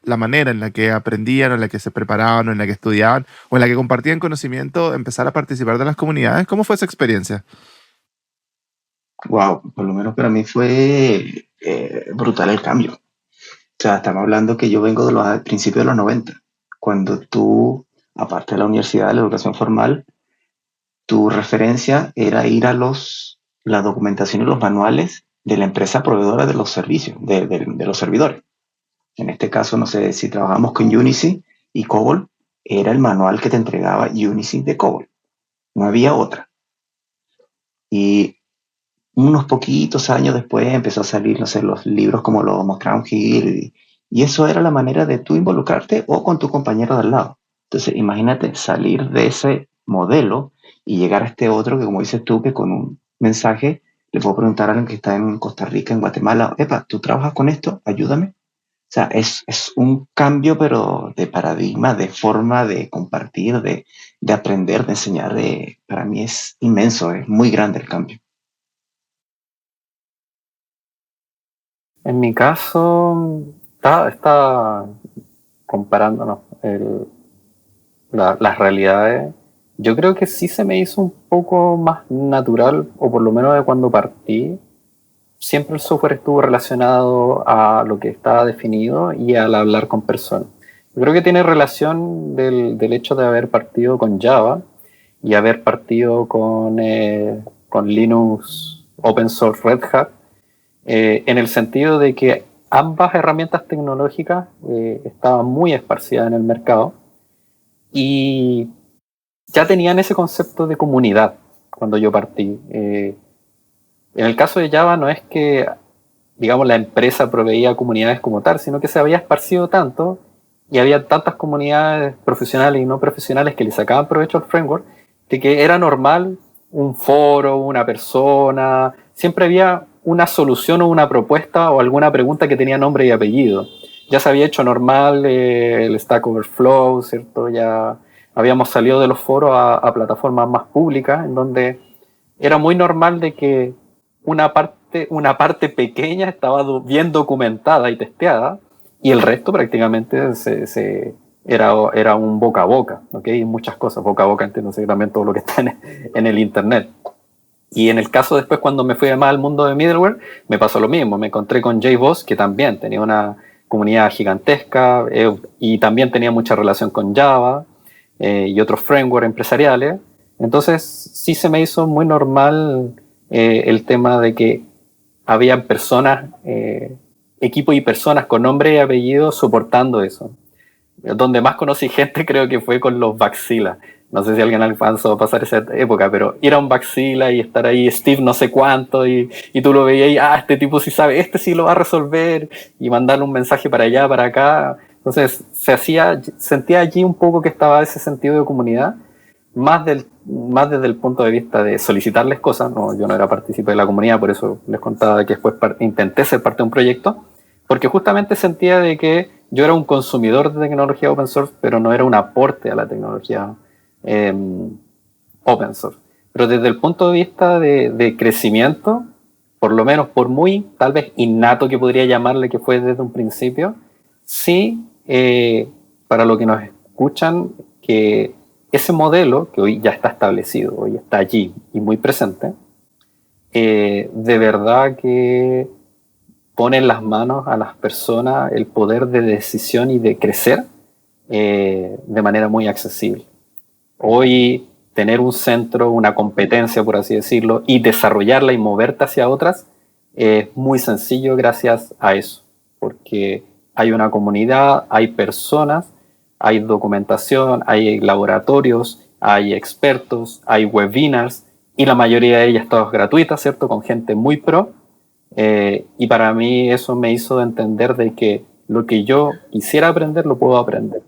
la manera en la que aprendían, o en la que se preparaban, o en la que estudiaban, o en la que compartían conocimiento, empezar a participar de las comunidades? ¿Cómo fue esa experiencia? Wow, por lo menos para mí fue brutal el cambio. O sea, estamos hablando que yo vengo de los principios de los 90, cuando tú, aparte de la universidad, de la educación formal, tu referencia era ir a la documentación y los manuales de la empresa proveedora de los servicios, de los servidores. En este caso, no sé, si trabajamos con Unity y COBOL, era el manual que te entregaba Unity de COBOL. No había otra. Y unos poquitos años después empezó a salir, no sé, los libros como lo mostraron Hill, y eso era la manera de tú involucrarte o con tu compañero de al lado. Entonces, imagínate salir de ese modelo y llegar a este otro que, como dices tú, que con un mensaje le puedo preguntar a alguien que está en Costa Rica, en Guatemala, epa, ¿tú trabajas con esto? Ayúdame. O sea, es un cambio, pero de paradigma, de forma de compartir, de aprender, de enseñar. Para mí es inmenso, es muy grande el cambio. En mi caso, está comparándonos las realidades. Yo creo que sí se me hizo un poco más natural, o por lo menos de cuando partí. Siempre el software estuvo relacionado a lo que estaba definido y al hablar con personas. Yo creo que tiene relación del hecho de haber partido con Java y haber partido con Linux, Open Source, Red Hat, en el sentido de que ambas herramientas tecnológicas estaban muy esparcidas en el mercado y ya tenían ese concepto de comunidad cuando yo partí. En el caso de Java no es que, digamos, la empresa proveía comunidades como tal, sino que se había esparcido tanto y había tantas comunidades profesionales y no profesionales que le sacaban provecho al framework, de que era normal un foro, una persona, siempre había una solución o una propuesta o alguna pregunta que tenía nombre y apellido. Ya se había hecho normal el Stack Overflow, ¿cierto? Ya habíamos salido de los foros a plataformas más públicas, en donde era muy normal de que una parte pequeña estaba bien documentada y testeada, y el resto prácticamente era un boca a boca, ¿okay? Muchas cosas, boca a boca, entiendo también todo lo que está en el internet. Y en el caso después, cuando me fui más al mundo de middleware, me pasó lo mismo. Me encontré con JBoss, que también tenía una comunidad gigantesca y también tenía mucha relación con Java y otros frameworks empresariales. Entonces sí se me hizo muy normal el tema de que había personas, equipos y personas con nombre y apellido soportando eso. Donde más conocí gente creo que fue con los Baxila. No sé si alguien alcanzó a pasar esa época, pero ir a un Baxila y estar ahí, Steve no sé cuánto, y tú lo veías y, este tipo sí sabe, este sí lo va a resolver, y mandarle un mensaje para allá, para acá. Entonces sentía allí un poco que estaba ese sentido de comunidad, más desde el punto de vista de solicitarles cosas. No, yo no era partícipe de la comunidad, por eso les contaba que después intenté ser parte de un proyecto, porque justamente sentía de que yo era un consumidor de tecnología open source, pero no era un aporte a la tecnología open source. Pero desde el punto de vista de crecimiento, por lo menos por muy tal vez innato que podría llamarle que fue desde un principio, sí, para los que nos escuchan, que ese modelo que hoy ya está establecido, hoy está allí y muy presente, de verdad que pone en las manos a las personas el poder de decisión y de crecer de manera muy accesible. Hoy tener un centro, una competencia, por así decirlo, y desarrollarla y moverte hacia otras es muy sencillo gracias a eso, porque hay una comunidad, hay personas, hay documentación, hay laboratorios, hay expertos, hay webinars, y la mayoría de ellas todas gratuitas, ¿cierto? Con gente muy pro. Y para mí eso me hizo entender de que lo que yo quisiera aprender lo puedo aprender.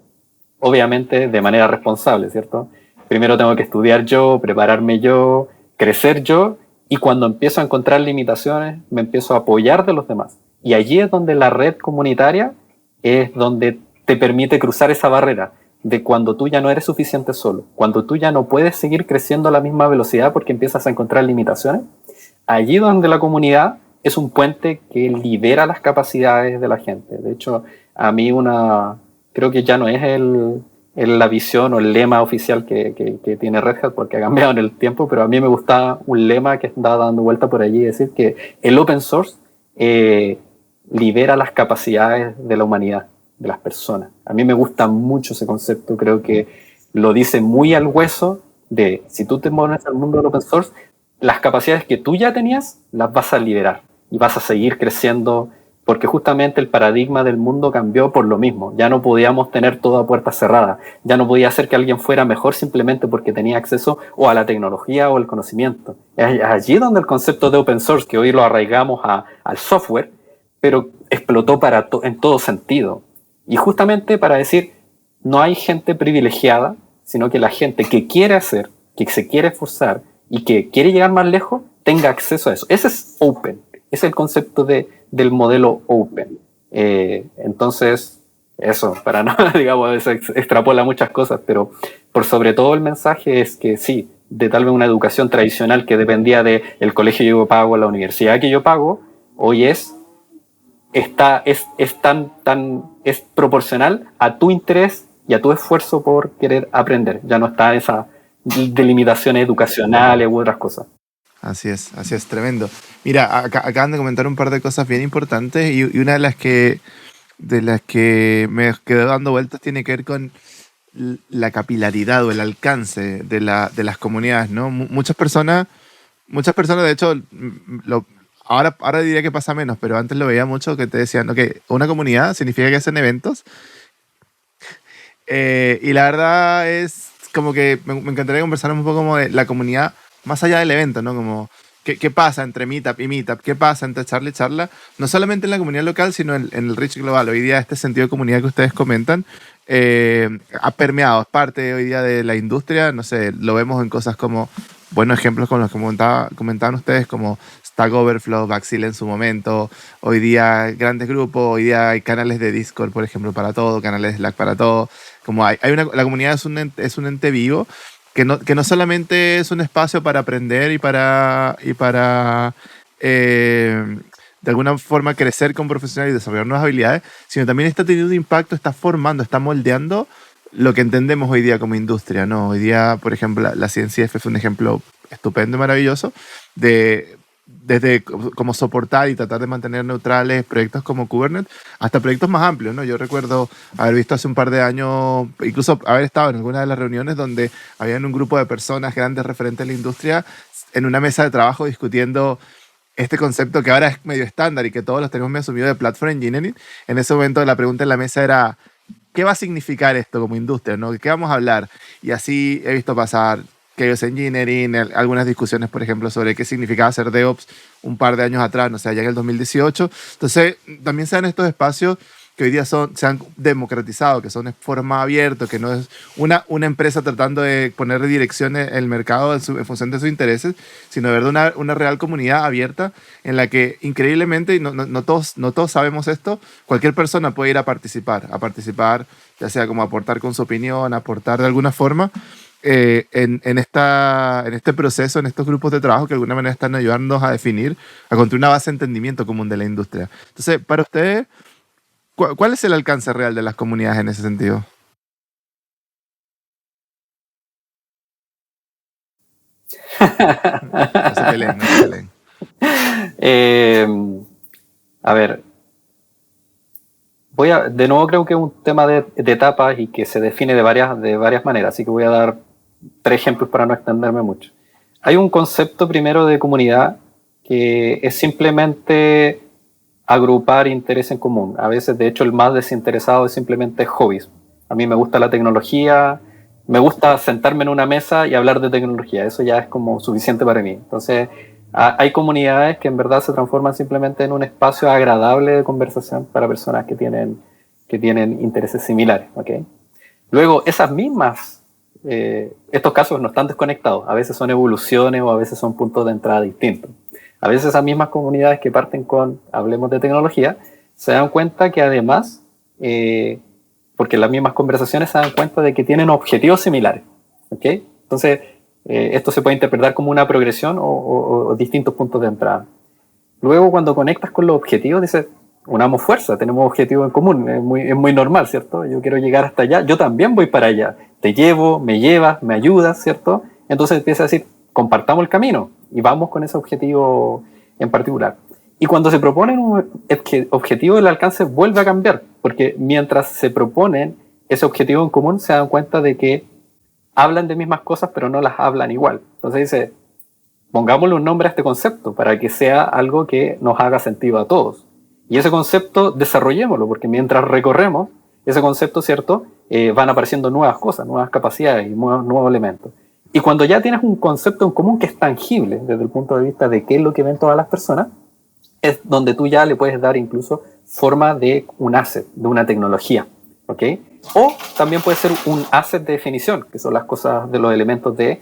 Obviamente de manera responsable, ¿cierto? Primero tengo que estudiar yo, prepararme yo, crecer yo, y cuando empiezo a encontrar limitaciones, me empiezo a apoyar de los demás. Y allí es donde la red comunitaria es donde te permite cruzar esa barrera de cuando tú ya no eres suficiente solo, cuando tú ya no puedes seguir creciendo a la misma velocidad porque empiezas a encontrar limitaciones. Allí donde la comunidad es un puente que libera las capacidades de la gente. De hecho, a mí creo que ya no es la visión o el lema oficial que tiene Red Hat porque ha cambiado en el tiempo, pero a mí me gusta un lema que está dando vuelta por allí, decir que el open source libera las capacidades de la humanidad, de las personas. A mí me gusta mucho ese concepto, creo que lo dice muy al hueso de si tú te mueves al mundo del open source, las capacidades que tú ya tenías las vas a liberar y vas a seguir creciendo, porque justamente el paradigma del mundo cambió por lo mismo. Ya no podíamos tener todo a puerta cerrada, ya no podía ser que alguien fuera mejor simplemente porque tenía acceso o a la tecnología o al conocimiento. Es allí donde el concepto de open source, que hoy lo arraigamos al software, pero explotó en todo sentido. Y justamente para decir, no hay gente privilegiada, sino que la gente que quiere hacer, que se quiere esforzar y que quiere llegar más lejos, tenga acceso a eso. Ese es open. Es el concepto del modelo open. Entonces, eso, para no, digamos, eso extrapola muchas cosas, pero por sobre todo el mensaje es que sí, de tal vez una educación tradicional que dependía del colegio que yo pago, la universidad que yo pago, hoy es proporcional a tu interés y a tu esfuerzo por querer aprender. Ya no está esa delimitaciones educacionales u otras cosas. Así es, tremendo. Mira, acaban de comentar un par de cosas bien importantes y una de las que me quedó dando vueltas tiene que ver con la capilaridad o el alcance de las comunidades, ¿no? Muchas personas, de hecho, ahora diría que pasa menos, pero antes lo veía mucho que te decían, ok, una comunidad significa que hacen eventos y la verdad es como que me encantaría conversar un poco como de la comunidad más allá del evento, ¿no? Como, ¿qué pasa entre Meetup y Meetup? ¿Qué pasa entre charla y charla? No solamente en la comunidad local, sino en el reach global. Hoy día este sentido de comunidad que ustedes comentan ha permeado, es parte hoy día de la industria. No sé, lo vemos en cosas como, buenos ejemplos con los que comentaban ustedes, como Stack Overflow, Baxil en su momento. Hoy día grandes grupos, hoy día hay canales de Discord, por ejemplo, para todo, canales de Slack para todo. Como la comunidad es un ente vivo que no solamente es un espacio para aprender y para de alguna forma crecer como profesional y desarrollar nuevas habilidades, sino también está teniendo un impacto, está formando, está moldeando lo que entendemos hoy día como industria, ¿no? Hoy día, por ejemplo, la CNCF fue un ejemplo estupendo y maravilloso desde cómo soportar y tratar de mantener neutrales proyectos como Kubernetes hasta proyectos más amplios, ¿no? Yo recuerdo haber visto hace un par de años, incluso haber estado en alguna de las reuniones donde habían un grupo de personas grandes referentes de la industria en una mesa de trabajo discutiendo este concepto que ahora es medio estándar y que todos los tenemos medio asumido de Platform Engineering. En ese momento la pregunta en la mesa era, ¿qué va a significar esto como industria, ¿no? ¿De qué vamos a hablar? Y así he visto pasar Chaos Engineering, algunas discusiones, por ejemplo, sobre qué significaba hacer DevOps un par de años atrás, no sé, ya en el 2018. Entonces, también se dan estos espacios que hoy día se han democratizado, que son de forma abierta, que no es una empresa tratando de poner dirección en el mercado en función de sus intereses, sino de verdad una real comunidad abierta en la que increíblemente, y no todos sabemos esto, cualquier persona puede ir a participar, ya sea como aportar con su opinión, aportar de alguna forma. en este proceso, en estos grupos de trabajo que de alguna manera están ayudándonos a definir, a construir una base de entendimiento común de la industria. Entonces, para ustedes, ¿cuál es el alcance real de las comunidades en ese sentido? No se peleen, no se peleen. A ver, de nuevo creo que es un tema de etapas y que se define de varias maneras, así que voy a dar 3 ejemplos para no extenderme mucho. Hay un concepto primero de comunidad que es simplemente agrupar interés en común. A veces, de hecho, el más desinteresado es simplemente hobbies. A mí me gusta la tecnología, me gusta sentarme en una mesa y hablar de tecnología. Eso ya es como suficiente para mí. Entonces, hay comunidades que en verdad se transforman simplemente en un espacio agradable de conversación para personas que tienen intereses similares. ¿Okay? Luego, esas mismas, estos casos no están desconectados. A veces son evoluciones o a veces son puntos de entrada distintos. A veces esas mismas comunidades que parten con, hablemos de tecnología, se dan cuenta que además, porque las mismas conversaciones se dan cuenta de que tienen objetivos similares. ¿Okay? Entonces, esto se puede interpretar como una progresión o distintos puntos de entrada. Luego, cuando conectas con los objetivos, dices, unamos fuerza, tenemos objetivos en común, es muy normal, ¿cierto? Yo quiero llegar hasta allá, yo también voy para allá. Te llevo, me llevas, me ayudas, ¿cierto? Entonces empieza a decir, compartamos el camino y vamos con ese objetivo en particular. Y cuando se proponen un objetivo, el alcance vuelve a cambiar, porque mientras se proponen ese objetivo en común, se dan cuenta de que hablan de mismas cosas, pero no las hablan igual. Entonces dice, pongámosle un nombre a este concepto para que sea algo que nos haga sentido a todos. Y ese concepto desarrollémoslo, porque mientras recorremos ese concepto, ¿cierto? Van apareciendo nuevas cosas, nuevas capacidades y nuevos elementos. Y cuando ya tienes un concepto en común que es tangible desde el punto de vista de qué es lo que ven todas las personas, es donde tú ya le puedes dar incluso forma de un asset, de una tecnología. ¿Ok? O también puede ser un asset de definición, que son las cosas de los elementos de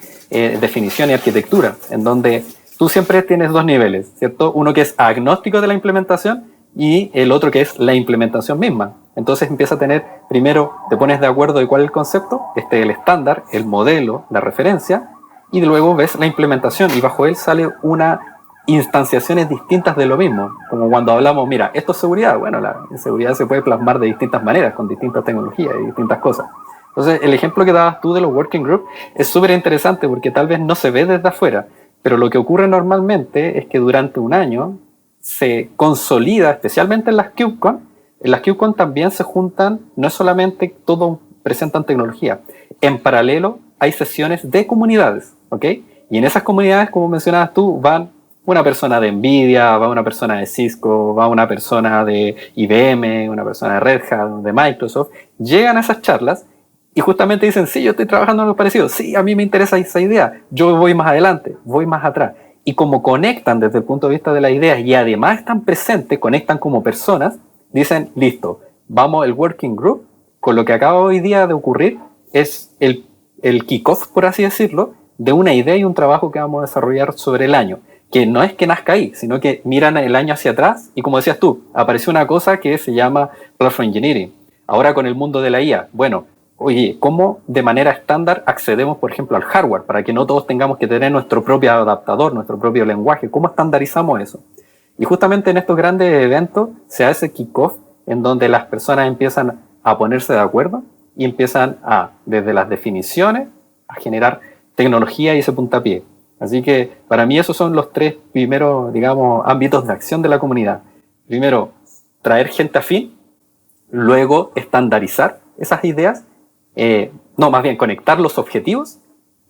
definición y arquitectura, en donde tú siempre tienes 2 niveles, ¿cierto? Uno que es agnóstico de la implementación y el otro que es la implementación misma. Entonces empieza a tener, primero te pones de acuerdo de cuál es el concepto, el estándar, el modelo, la referencia, y luego ves la implementación y bajo él sale una instanciaciones distintas de lo mismo, como cuando hablamos, mira, esto es seguridad, bueno, la seguridad se puede plasmar de distintas maneras, con distintas tecnologías y distintas cosas. Entonces, el ejemplo que dabas tú de los working group es súper interesante porque tal vez no se ve desde afuera, pero lo que ocurre normalmente es que durante un año se consolida, especialmente en las KubeCon también se juntan, no es solamente todo presentan tecnología, en paralelo hay sesiones de comunidades, ¿ok? Y en esas comunidades, como mencionabas tú, van una persona de Nvidia, va una persona de Cisco, va una persona de IBM, una persona de Red Hat, de Microsoft, llegan a esas charlas y justamente dicen, sí, yo estoy trabajando en algo parecido, sí, a mí me interesa esa idea, yo voy más adelante, voy más atrás. Y como conectan desde el punto de vista de las ideas y además están presentes, conectan como personas, dicen, listo, vamos el working group, con lo que acaba hoy día de ocurrir, es el kickoff, por así decirlo, de una idea y un trabajo que vamos a desarrollar sobre el año. Que no es que nazca ahí, sino que miran el año hacia atrás y como decías tú, apareció una cosa que se llama Platform Engineering. Ahora con el mundo de la IA, bueno, oye, ¿cómo de manera estándar accedemos, por ejemplo, al hardware? Para que no todos tengamos que tener nuestro propio adaptador, nuestro propio lenguaje. ¿Cómo estandarizamos eso? Y justamente en estos grandes eventos se hace kickoff en donde las personas empiezan a ponerse de acuerdo y empiezan desde las definiciones, a generar tecnología y ese puntapié. Así que para mí esos son los 3 primeros, digamos, ámbitos de acción de la comunidad. Primero, traer gente afín, luego estandarizar esas ideas, más bien conectar los objetivos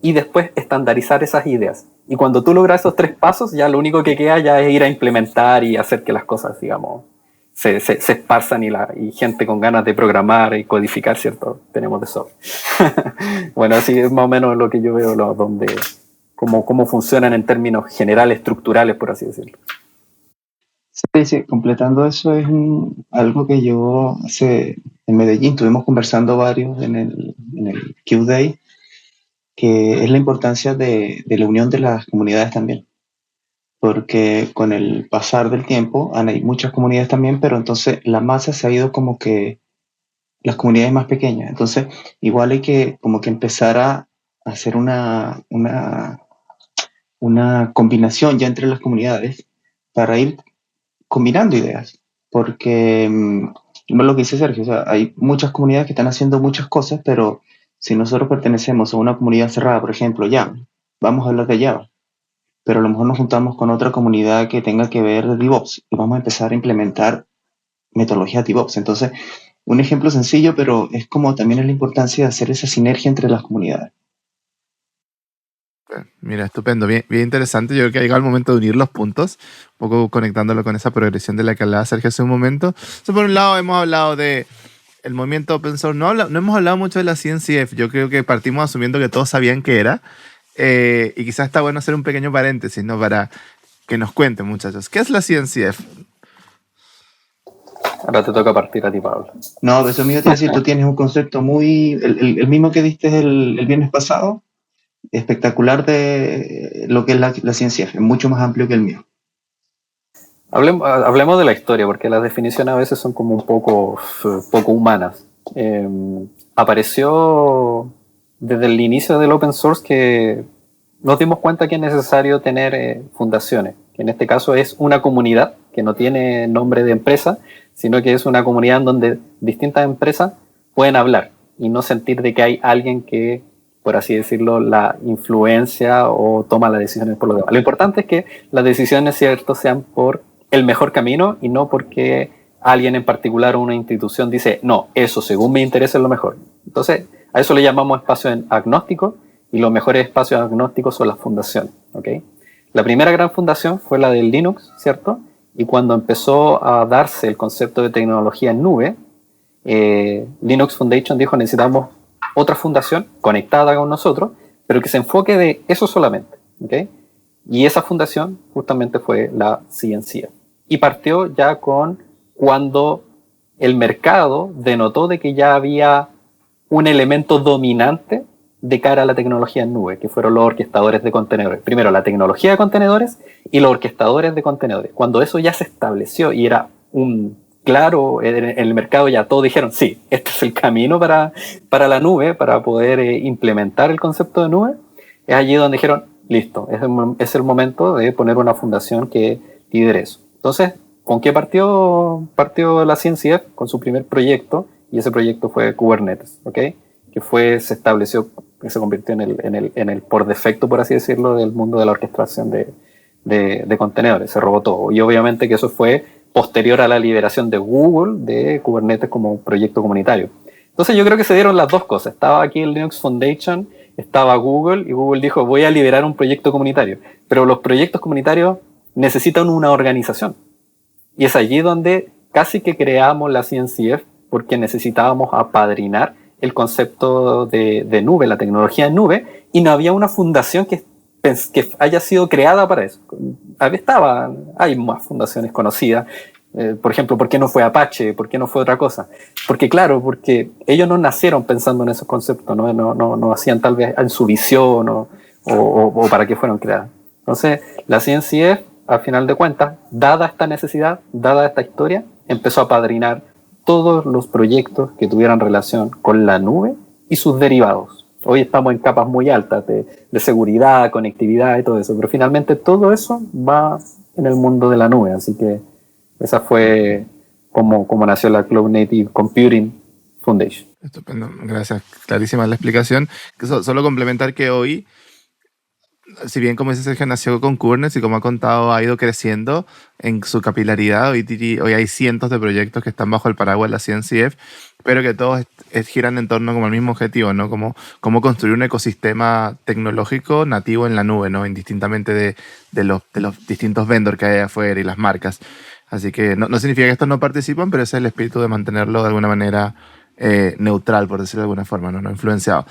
y después estandarizar esas ideas. Y cuando tú logras esos 3 pasos, ya lo único que queda ya es ir a implementar y hacer que las cosas, digamos, se esparzan y gente con ganas de programar y codificar, ¿cierto? Tenemos de sobra. Bueno, así es más o menos lo que yo veo, cómo funcionan en términos generales, estructurales, por así decirlo. Sí, completando eso es algo que yo en Medellín estuvimos conversando varios en el Q-Day, que es la importancia de la unión de las comunidades también, porque con el pasar del tiempo hay muchas comunidades también, pero entonces la masa se ha ido como que las comunidades más pequeñas, entonces igual hay que como que empezar a hacer una combinación ya entre las comunidades para ir combinando ideas, porque no es lo que dice Sergio, o sea, hay muchas comunidades que están haciendo muchas cosas, pero si nosotros pertenecemos a una comunidad cerrada, por ejemplo, Java, vamos a hablar de Java, pero a lo mejor nos juntamos con otra comunidad que tenga que ver de DevOps y vamos a empezar a implementar metodologías DevOps. Entonces, un ejemplo sencillo, pero es como también es la importancia de hacer esa sinergia entre las comunidades. Mira, estupendo, bien, bien interesante. Yo creo que ha llegado el momento de unir los puntos, un poco conectándolo con esa progresión de la que hablaba Sergio hace un momento. Entonces, por un lado, hemos hablado de el movimiento open source. No hemos hablado mucho de la CNCF. Yo creo que partimos asumiendo que todos sabían qué era. Y quizás está bueno hacer un pequeño paréntesis, ¿no? Para que nos cuenten, muchachos. ¿Qué es la CNCF? Ahora te toca partir a ti, Pablo. No, eso mismo te iba a decir, tú tienes un concepto muy, el mismo que diste el viernes pasado, espectacular de lo que es la ciencia, es mucho más amplio que el mío. Hablemos de la historia, porque las definiciones a veces son como un poco humanas. Apareció desde el inicio del open source que nos dimos cuenta que es necesario tener fundaciones, que en este caso es una comunidad que no tiene nombre de empresa, sino que es una comunidad en donde distintas empresas pueden hablar y no sentir de que hay alguien que, por así decirlo, la influencia o toma las decisiones por los demás. Lo importante es que las decisiones, cierto, sean por el mejor camino y no porque alguien en particular o una institución dice, no, eso según mi interés es lo mejor. Entonces, a eso le llamamos espacio agnóstico y los mejores espacios agnósticos son las fundaciones. ¿Okay? La primera gran fundación fue la del Linux, ¿cierto? Y cuando empezó a darse el concepto de tecnología en nube, Linux Foundation dijo, necesitamos otra fundación conectada con nosotros, pero que se enfoque de eso solamente. ¿Okay? Y esa fundación justamente fue la CNCF. Y partió ya con cuando el mercado denotó de que ya había un elemento dominante de cara a la tecnología en nube, que fueron los orquestadores de contenedores. Primero la tecnología de contenedores y los orquestadores de contenedores. Cuando eso ya se estableció y era un claro, en el mercado ya todos dijeron, sí, este es el camino para la nube, para poder implementar el concepto de nube, es allí donde dijeron, listo, es el momento de poner una fundación que lidere eso. Entonces, ¿con qué partió la CNCF? Con su primer proyecto, y ese proyecto fue Kubernetes, ¿ok? Que se estableció, que se convirtió en el por defecto, por así decirlo, del mundo de la orquestación de contenedores, se robó todo. Y obviamente que eso fue posterior a la liberación de Google de Kubernetes como un proyecto comunitario. Entonces yo creo que se dieron las dos cosas. Estaba aquí el Linux Foundation, estaba Google, y Google dijo, voy a liberar un proyecto comunitario. Pero los proyectos comunitarios necesitan una organización. Y es allí donde casi que creamos la CNCF, porque necesitábamos apadrinar el concepto de nube, la tecnología en nube, y no había una fundación que haya sido creada para eso. Hay más fundaciones conocidas. Por ejemplo, ¿por qué no fue Apache? ¿Por qué no fue otra cosa? Porque claro, porque ellos no nacieron pensando en esos conceptos, no hacían tal vez en su visión o para qué fueron creadas. Entonces, la CNCF, al final de cuentas, dada esta necesidad, dada esta historia, empezó a apadrinar todos los proyectos que tuvieran relación con la nube y sus derivados. Hoy estamos en capas muy altas de seguridad, conectividad y todo eso, pero finalmente todo eso va en el mundo de la nube, así que esa fue como nació la Cloud Native Computing Foundation. Estupendo, gracias. Clarísima la explicación. Solo complementar que hoy, si bien como dice Sergio, nació con Kubernetes y como ha contado, ha ido creciendo en su capilaridad. Hoy hay cientos de proyectos que están bajo el paraguas de la CNCF, pero que todos giran en torno como al mismo objetivo, ¿no? Como construir un ecosistema tecnológico nativo en la nube, ¿no? Indistintamente de los distintos vendors que hay afuera y las marcas. Así que no significa que estos no participan, pero ese es el espíritu de mantenerlo de alguna manera neutral, por decirlo de alguna forma, no influenciado.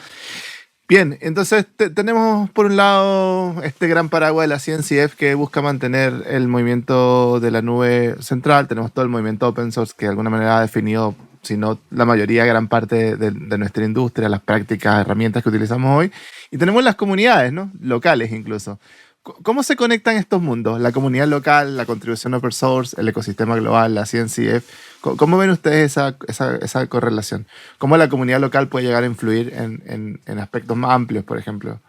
Bien, entonces tenemos por un lado este gran paraguas de la CNCF que busca mantener el movimiento de la nube central. Tenemos todo el movimiento open source que de alguna manera ha definido, si no la mayoría, gran parte de nuestra industria, las prácticas, herramientas que utilizamos hoy. Y tenemos las comunidades, ¿no? Locales incluso. ¿Cómo se conectan estos mundos? La comunidad local, la contribución open source, el ecosistema global, la CNCF. ¿Cómo ven ustedes esa correlación? ¿Cómo la comunidad local puede llegar a influir en aspectos más amplios, por ejemplo?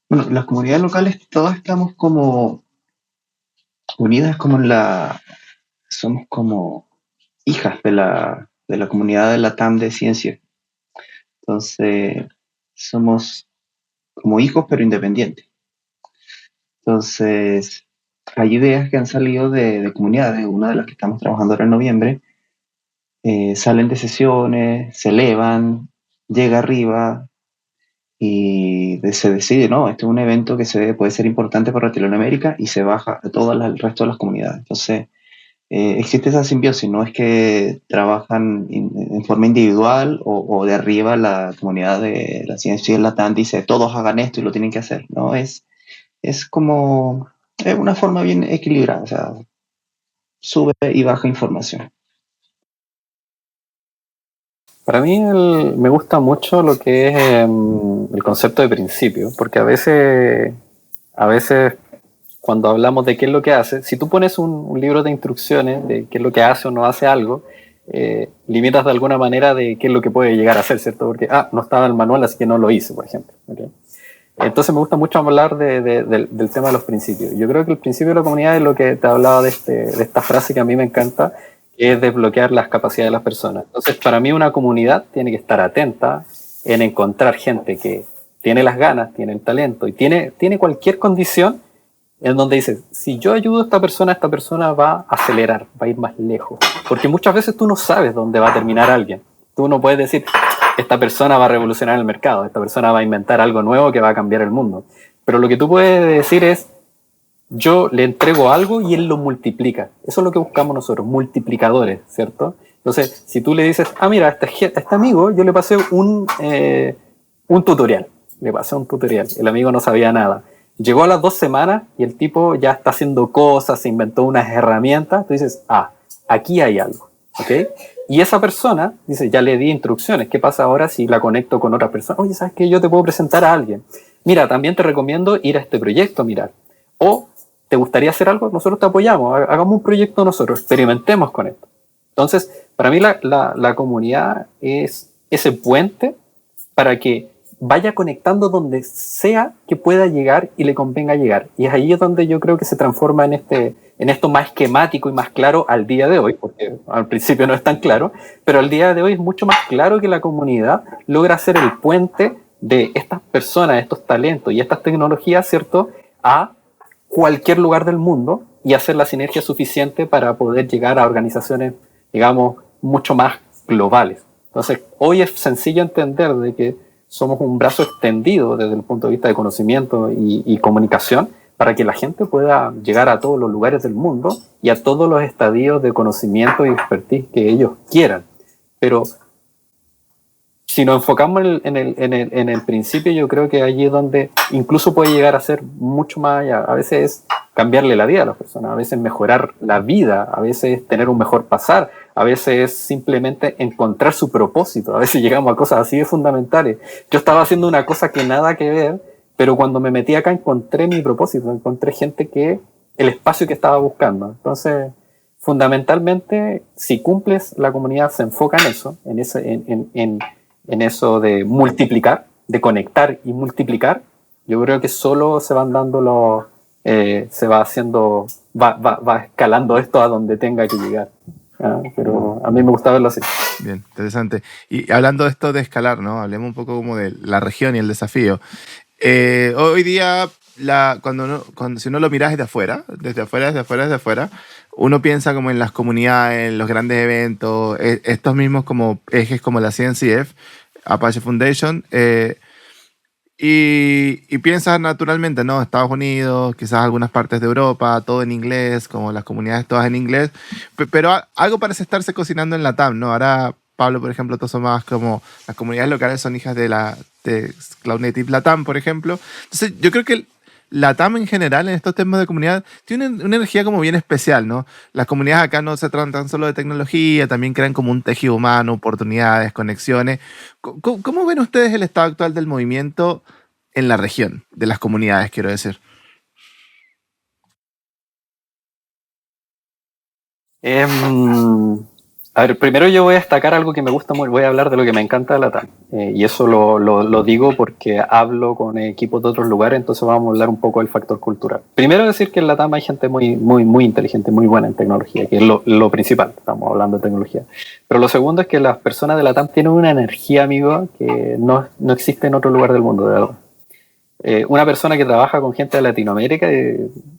Bueno, las comunidades locales todas estamos como unidas somos como hijas de la comunidad de la TAM de ciencia. Entonces, somos como hijos pero independientes. Entonces, hay ideas que han salido de comunidades, una de las que estamos trabajando ahora en noviembre, salen de sesiones, se elevan, llega arriba y se decide, no, este es un evento que puede ser importante para Latinoamérica y se baja a todo el resto de las comunidades. Entonces, existe esa simbiosis, no es que trabajan en forma individual o de arriba la comunidad de la ciencia y el Latam dice todos hagan esto y lo tienen que hacer, ¿no? Es como una forma bien equilibrada, o sea, sube y baja información. Para mí me gusta mucho lo que es el concepto de principio, porque a veces cuando hablamos de qué es lo que hace, si tú pones un libro de instrucciones de qué es lo que hace o no hace algo, limitas de alguna manera de qué es lo que puede llegar a hacer, ¿cierto? Porque, no estaba en el manual, así que no lo hice, por ejemplo. ¿Okay? Entonces me gusta mucho hablar del tema de los principios. Yo creo que el principio de la comunidad es lo que te hablaba de esta frase que a mí me encanta, que es desbloquear las capacidades de las personas. Entonces, para mí una comunidad tiene que estar atenta en encontrar gente que tiene las ganas, tiene el talento y tiene cualquier condición en donde dices, si yo ayudo a esta persona va a acelerar, va a ir más lejos. Porque muchas veces tú no sabes dónde va a terminar alguien. Tú no puedes decir, esta persona va a revolucionar el mercado, esta persona va a inventar algo nuevo que va a cambiar el mundo. Pero lo que tú puedes decir es, yo le entrego algo y él lo multiplica. Eso es lo que buscamos nosotros, multiplicadores, ¿cierto? Entonces, si tú le dices, mira, a este amigo yo le pasé un tutorial. Le pasé un tutorial. El amigo no sabía nada. Llegó a las 2 semanas y el tipo ya está haciendo cosas, se inventó unas herramientas. Tú dices, aquí hay algo. ¿Okay? Y esa persona dice, ya le di instrucciones. ¿Qué pasa ahora si la conecto con otra persona? Oye, ¿sabes qué? Yo te puedo presentar a alguien. Mira, también te recomiendo ir a este proyecto a mirar. O, ¿te gustaría hacer algo? Nosotros te apoyamos. Hagamos un proyecto nosotros. Experimentemos con esto. Entonces, para mí la comunidad es ese puente para que vaya conectando donde sea que pueda llegar y le convenga llegar. Y es ahí donde yo creo que se transforma en esto más esquemático y más claro al día de hoy, porque al principio no es tan claro, pero al día de hoy es mucho más claro que la comunidad logra ser el puente de estas personas, estos talentos y estas tecnologías, ¿cierto?, a cualquier lugar del mundo y hacer la sinergia suficiente para poder llegar a organizaciones, digamos, mucho más globales. Entonces, hoy es sencillo entender de que somos un brazo extendido desde el punto de vista de conocimiento y comunicación para que la gente pueda llegar a todos los lugares del mundo y a todos los estadios de conocimiento y expertise que ellos quieran. Pero si nos enfocamos en el principio, yo creo que allí es donde incluso puede llegar a ser mucho más allá. A veces es cambiarle la vida a las personas, a veces mejorar la vida, a veces tener un mejor pasar, a veces es simplemente encontrar su propósito. A veces llegamos a cosas así de fundamentales. Yo estaba haciendo una cosa que nada que ver, pero cuando me metí acá encontré mi propósito, encontré gente el espacio que estaba buscando. Entonces, fundamentalmente, si cumples, la comunidad se enfoca en eso, en eso de multiplicar, de conectar y multiplicar. Yo creo que solo se van dando se va haciendo, va escalando esto a donde tenga que llegar. Pero a mí me gusta verlo así. Bien, interesante. Y hablando de esto de escalar, ¿no? Hablemos un poco como de la región y el desafío. Hoy día, si uno lo mira desde afuera, uno piensa como en las comunidades, en los grandes eventos, estos mismos como ejes como la CNCF, Apache Foundation, y piensas naturalmente, ¿no? Estados Unidos, quizás algunas partes de Europa, todo en inglés, como las comunidades todas en inglés, pero algo parece estarse cocinando en Latam, ¿no? Ahora, Pablo, por ejemplo, todos son más como las comunidades locales son hijas de Cloud Native Latam, por ejemplo. Entonces, yo creo que Latam en general, en estos temas de comunidad, tiene una energía como bien especial, ¿no? Las comunidades acá no se tratan tan solo de tecnología, también crean como un tejido humano, oportunidades, conexiones. ¿Cómo ven ustedes el estado actual del movimiento en la región, de las comunidades, quiero decir? A ver, primero yo voy a destacar algo que me gusta muy, voy a hablar de lo que me encanta de LATAM. Y eso lo digo porque hablo con equipos de otros lugares, entonces vamos a hablar un poco del factor cultural. Primero decir que en LATAM hay gente muy inteligente, muy buena en tecnología, que es lo principal, estamos hablando de tecnología. Pero lo segundo es que las personas de LATAM tienen una energía, amigo, que no existe en otro lugar del mundo, de verdad. Una persona que trabaja con gente de Latinoamérica,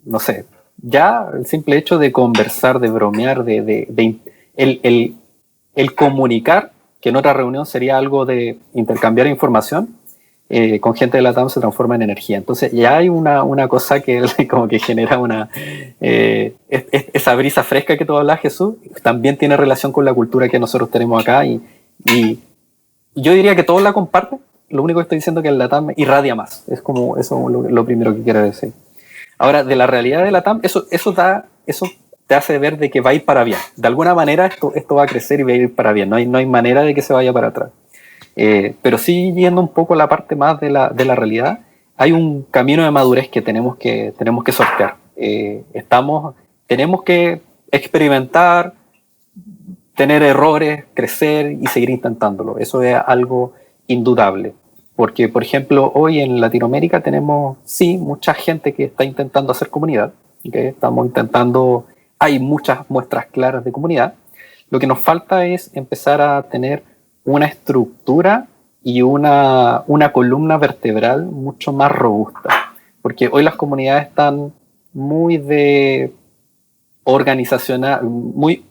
no sé, ya el simple hecho de conversar, de bromear, el comunicar, que en otra reunión sería algo de intercambiar información, con gente de LATAM se transforma en energía. Entonces ya hay una cosa que como que genera esa brisa fresca que tú hablas, Jesús, también tiene relación con la cultura que nosotros tenemos acá y yo diría que todos la comparten. Lo único que estoy diciendo es que el LATAM irradia más. Es como eso lo primero que quiero decir. Ahora, de la realidad de LATAM, eso te hace ver de que va a ir para bien. De alguna manera esto va a crecer y va a ir para bien. No hay manera de que se vaya para atrás. Pero sí, yendo un poco a la parte más de la realidad, hay un camino de madurez que tenemos que sortear. Tenemos que experimentar, tener errores, crecer y seguir intentándolo. Eso es algo indudable. Porque, por ejemplo, hoy en Latinoamérica tenemos, sí, mucha gente que está intentando hacer comunidad. ¿Okay? Hay muchas muestras claras de comunidad. Lo que nos falta es empezar a tener una estructura y una columna vertebral mucho más robusta. Porque hoy las comunidades están muy muy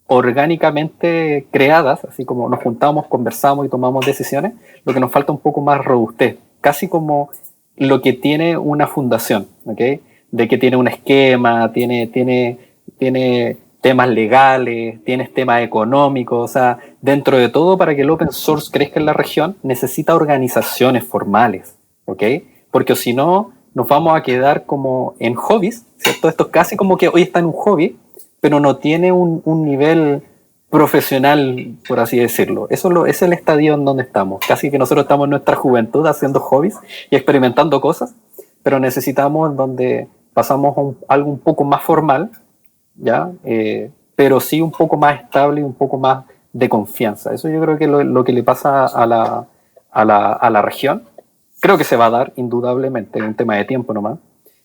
orgánicamente creadas, así como nos juntamos, conversamos y tomamos decisiones. Lo que nos falta un poco más robustez, casi como lo que tiene una fundación, ¿okay? De que tiene un esquema, tiene temas legales, tiene temas económicos, o sea, dentro de todo, para que el open source crezca en la región, necesita organizaciones formales, ¿ok? Porque si no, nos vamos a quedar como en hobbies, ¿cierto? Esto es casi como que hoy está en un hobby, pero no tiene un nivel profesional, por así decirlo. Eso es el estadio en donde estamos. Casi que nosotros estamos en nuestra juventud haciendo hobbies y experimentando cosas, pero necesitamos donde pasamos a algo un poco más formal, ¿ya? Pero sí un poco más estable y un poco más de confianza. Eso yo creo que es lo que le pasa a la región. Creo que se va a dar, indudablemente, en un tema de tiempo nomás.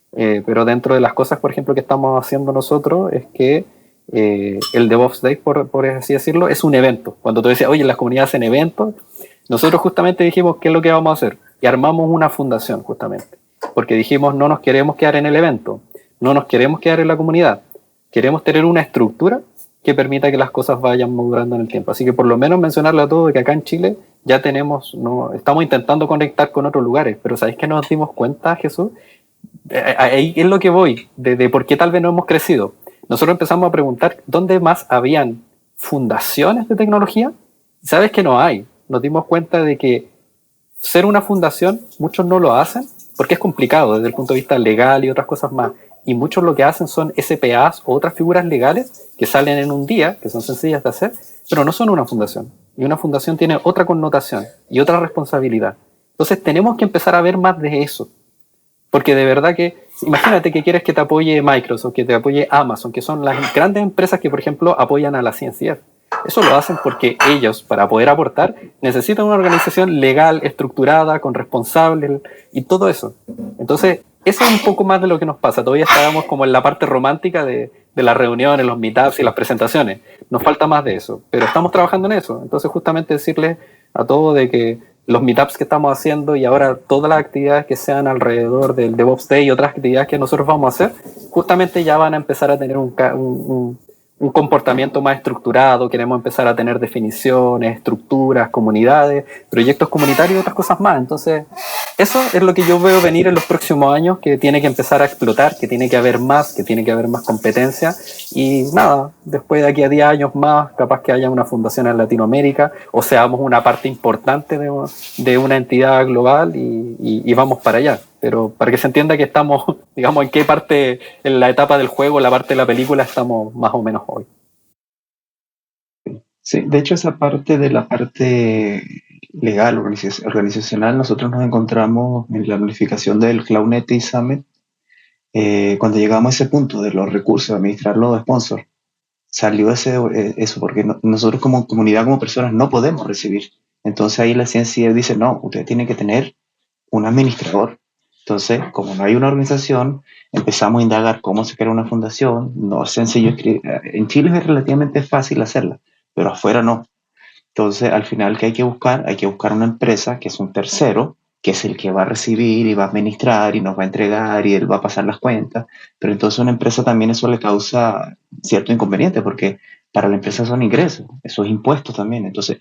Pero dentro de las cosas, por ejemplo, que estamos haciendo nosotros es que el DevOps Day, por así decirlo, es un evento. Cuando tú decías, oye, las comunidades hacen eventos, nosotros justamente dijimos, ¿qué es lo que vamos a hacer? Y armamos una fundación, justamente. Porque dijimos, no nos queremos quedar en el evento, no nos queremos quedar en la comunidad. Queremos tener una estructura que permita que las cosas vayan madurando en el tiempo. Así que por lo menos mencionarle a todos que acá en Chile ya estamos intentando conectar con otros lugares, pero ¿sabéis que nos dimos cuenta, Jesús? Ahí es lo que voy, de por qué tal vez no hemos crecido. Nosotros empezamos a preguntar dónde más habían fundaciones de tecnología. ¿Sabes que no hay? Nos dimos cuenta de que ser una fundación, muchos no lo hacen porque es complicado desde el punto de vista legal y otras cosas más. Y muchos lo que hacen son SPAs o otras figuras legales que salen en un día, que son sencillas de hacer, pero no son una fundación. Y una fundación tiene otra connotación y otra responsabilidad. Entonces tenemos que empezar a ver más de eso. Porque de verdad que, imagínate que quieres que te apoye Microsoft, que te apoye Amazon, que son las grandes empresas que, por ejemplo, apoyan a la ciencia. Eso lo hacen porque ellos, para poder aportar, necesitan una organización legal, estructurada, con responsables y todo eso. Entonces, eso es un poco más de lo que nos pasa. Todavía estábamos como en la parte romántica de las reuniones, los meetups y las presentaciones. Nos falta más de eso, pero estamos trabajando en eso. Entonces, justamente decirles a todos de que los meetups que estamos haciendo y ahora todas las actividades que sean alrededor del DevOps Day y otras actividades que nosotros vamos a hacer, justamente ya van a empezar a tener un comportamiento más estructurado. Queremos empezar a tener definiciones, estructuras, comunidades, proyectos comunitarios y otras cosas más. Entonces, eso es lo que yo veo venir en los próximos años, que tiene que empezar a explotar, que tiene que haber más competencia. Y nada, después de aquí a 10 años más, capaz que haya una fundación en Latinoamérica o seamos una parte importante de una entidad global y vamos para allá. Pero para que se entienda que estamos, digamos, en qué parte, en la etapa del juego, la parte de la película, estamos más o menos hoy. Sí, de hecho esa parte de la parte legal, organizacional, nosotros nos encontramos en la planificación del Cloud Native Summit cuando llegamos a ese punto de los recursos, administrar los sponsors. Salió eso, porque nosotros como comunidad, como personas, no podemos recibir. Entonces ahí la ciencia dice, no, usted tiene que tener un administrador. Entonces, como no hay una organización, empezamos a indagar cómo se crea una fundación. No es sencillo escribir. En Chile es relativamente fácil hacerla, pero afuera no. Entonces, al final, ¿qué hay que buscar? Hay que buscar una empresa que es un tercero, que es el que va a recibir y va a administrar y nos va a entregar y él va a pasar las cuentas. Pero entonces a una empresa también eso le causa cierto inconveniente porque para la empresa son ingresos, esos impuestos también. Entonces,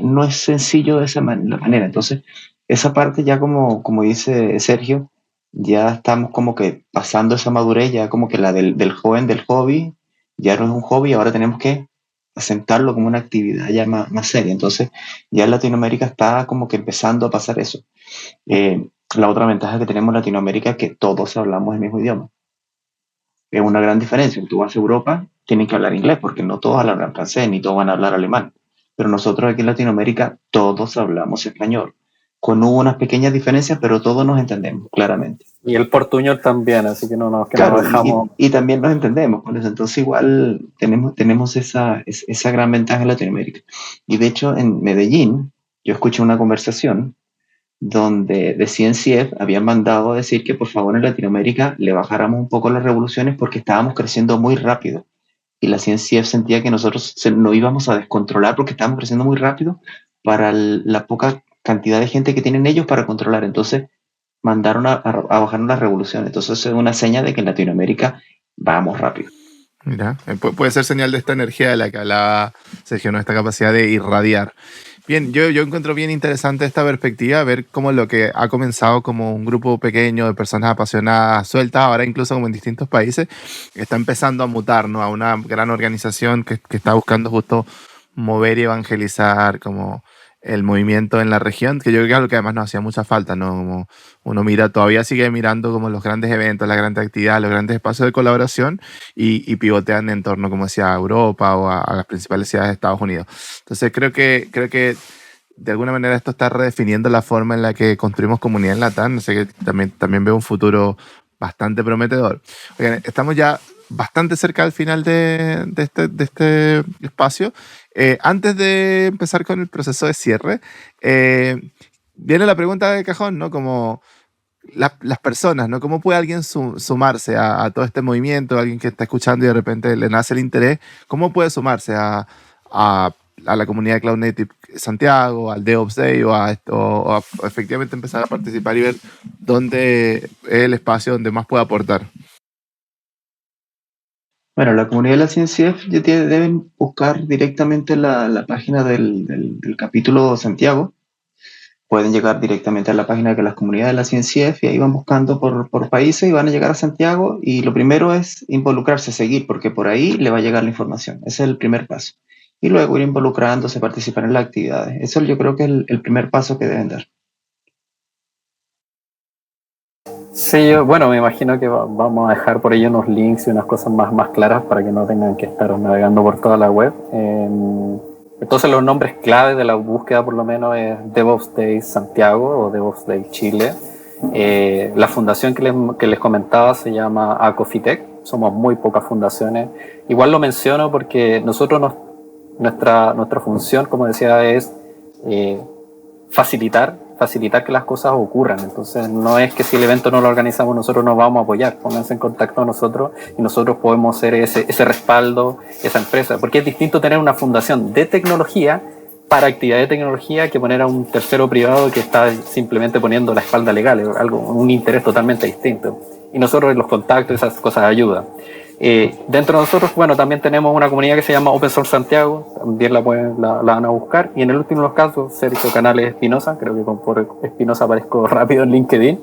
no es sencillo de esa manera. Entonces, esa parte ya como dice Sergio, ya estamos como que pasando esa madurez, ya como que la del joven, del hobby, ya no es un hobby, ahora tenemos que asentarlo como una actividad ya más seria. Entonces, ya en Latinoamérica está como que empezando a pasar eso. La otra ventaja que tenemos en Latinoamérica es que todos hablamos el mismo idioma. Es una gran diferencia. Tú vas a Europa, tienen que hablar inglés, porque no todos hablan francés, ni todos van a hablar alemán. Pero nosotros aquí en Latinoamérica, todos hablamos español. Con unas pequeñas diferencias, pero todos nos entendemos claramente. Y el portuñol también, así que no nos claro, dejamos. Y también nos entendemos con eso. Entonces, igual tenemos esa gran ventaja en Latinoamérica. Y de hecho, en Medellín, yo escuché una conversación donde de CNCF habían mandado a decir que por favor en Latinoamérica le bajáramos un poco las revoluciones porque estábamos creciendo muy rápido. Y la CNCF sentía que nosotros no íbamos a descontrolar porque estábamos creciendo muy rápido para la poca cantidad de gente que tienen ellos para controlar. Entonces, mandaron a bajar las revoluciones. Entonces, eso es una señal de que en Latinoamérica vamos rápido. Mira, puede ser señal de esta energía de la que hablaba Sergio, ¿no? Esta capacidad de irradiar. Bien, yo encuentro bien interesante esta perspectiva, ver cómo lo que ha comenzado como un grupo pequeño de personas apasionadas, sueltas, ahora incluso como en distintos países, está empezando a mutar, ¿no? A una gran organización que está buscando justo mover y evangelizar como el movimiento en la región, que yo creo que es algo que además nos hacía mucha falta, ¿no? Como uno mira, todavía sigue mirando como los grandes eventos, las grandes actividades, los grandes espacios de colaboración y pivotean en torno, como decía, a Europa o a las principales ciudades de Estados Unidos. Entonces creo que de alguna manera esto está redefiniendo la forma en la que construimos comunidad en Latam. No sé, que también veo un futuro bastante prometedor. Oigan, estamos ya bastante cerca al final de este espacio. Antes de empezar con el proceso de cierre, viene la pregunta de cajón, ¿no? Como las personas, ¿no? ¿Cómo puede alguien sumarse a todo este movimiento? Alguien que está escuchando y de repente le nace el interés, ¿cómo puede sumarse a la comunidad de Cloud Native Santiago, al DevOps Day o a efectivamente empezar a participar y ver dónde es el espacio donde más puede aportar? Bueno, la comunidad de la CNCF ya deben buscar directamente la página del capítulo Santiago. Pueden llegar directamente a la página de las comunidades de la CNCF y ahí van buscando por países y van a llegar a Santiago. Y lo primero es involucrarse, seguir, porque por ahí le va a llegar la información. Ese es el primer paso. Y luego ir involucrándose, participar en las actividades. Eso yo creo que es el primer paso que deben dar. Sí, bueno, me imagino que vamos a dejar por ahí unos links y unas cosas más claras para que no tengan que estar navegando por toda la web. Entonces los nombres clave de la búsqueda por lo menos es DevOps Day Santiago o DevOps Day Chile. La fundación que les comentaba se llama Acofitec. Somos muy pocas fundaciones. Igual lo menciono porque nosotros nuestra función, como decía, es facilitar que las cosas ocurran. Entonces no es que si el evento no lo organizamos nosotros nos vamos a apoyar, pónganse en contacto con nosotros y nosotros podemos ser ese respaldo, esa empresa, porque es distinto tener una fundación de tecnología para actividad de tecnología que poner a un tercero privado que está simplemente poniendo la espalda legal, es un interés totalmente distinto. Y nosotros los contactos, esas cosas ayudan. Dentro de nosotros, bueno, también tenemos una comunidad que se llama Open Source Santiago, también la van a buscar. Y en el último de los casos, Sergio Canales Espinosa, creo que por Espinosa aparezco rápido en LinkedIn.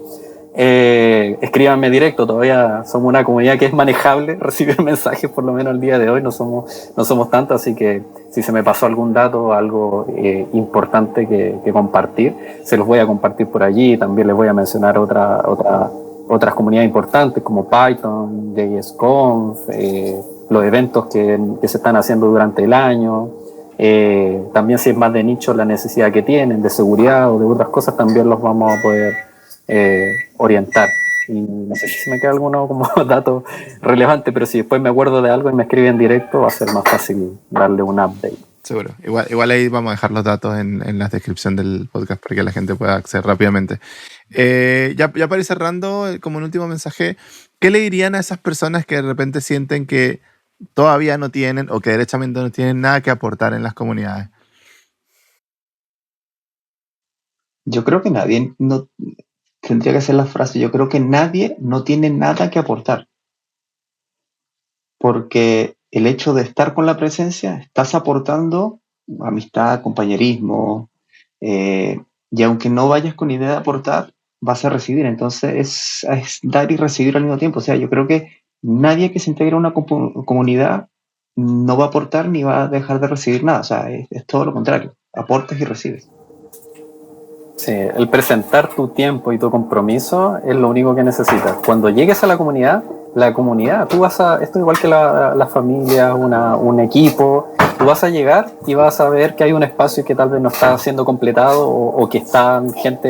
Escríbanme directo, todavía somos una comunidad que es manejable, recibir mensajes por lo menos el día de hoy, no somos tantos, así que si se me pasó algún dato o algo importante que compartir, se los voy a compartir por allí. También les voy a mencionar otras comunidades importantes como Python, JSConf, los eventos que se están haciendo durante el año. También si es más de nicho la necesidad que tienen, de seguridad o de otras cosas, también los vamos a poder orientar. Y no sé si se me queda alguno como dato relevante, pero si después me acuerdo de algo y me escribe en directo, va a ser más fácil darle un update. Seguro. Igual ahí vamos a dejar los datos en la descripción del podcast para que la gente pueda acceder rápidamente. Ya para ir cerrando, como un último mensaje, ¿qué le dirían a esas personas que de repente sienten que todavía no tienen o que derechamente no tienen nada que aportar en las comunidades? Yo creo que nadie, no tendría que ser la frase, yo creo que nadie no tiene nada que aportar, porque el hecho de estar con la presencia, estás aportando amistad, compañerismo, y aunque no vayas con idea de aportar, vas a recibir. Entonces es dar y recibir al mismo tiempo. O sea, yo creo que nadie que se integre a una comunidad no va a aportar ni va a dejar de recibir nada. O sea, es todo lo contrario. Aportas y recibes. Sí, el presentar tu tiempo y tu compromiso es lo único que necesitas. Cuando llegues a la comunidad, tú vas a, esto es igual que la familia, un equipo, tú vas a llegar y vas a ver que hay un espacio que tal vez no está siendo completado o que está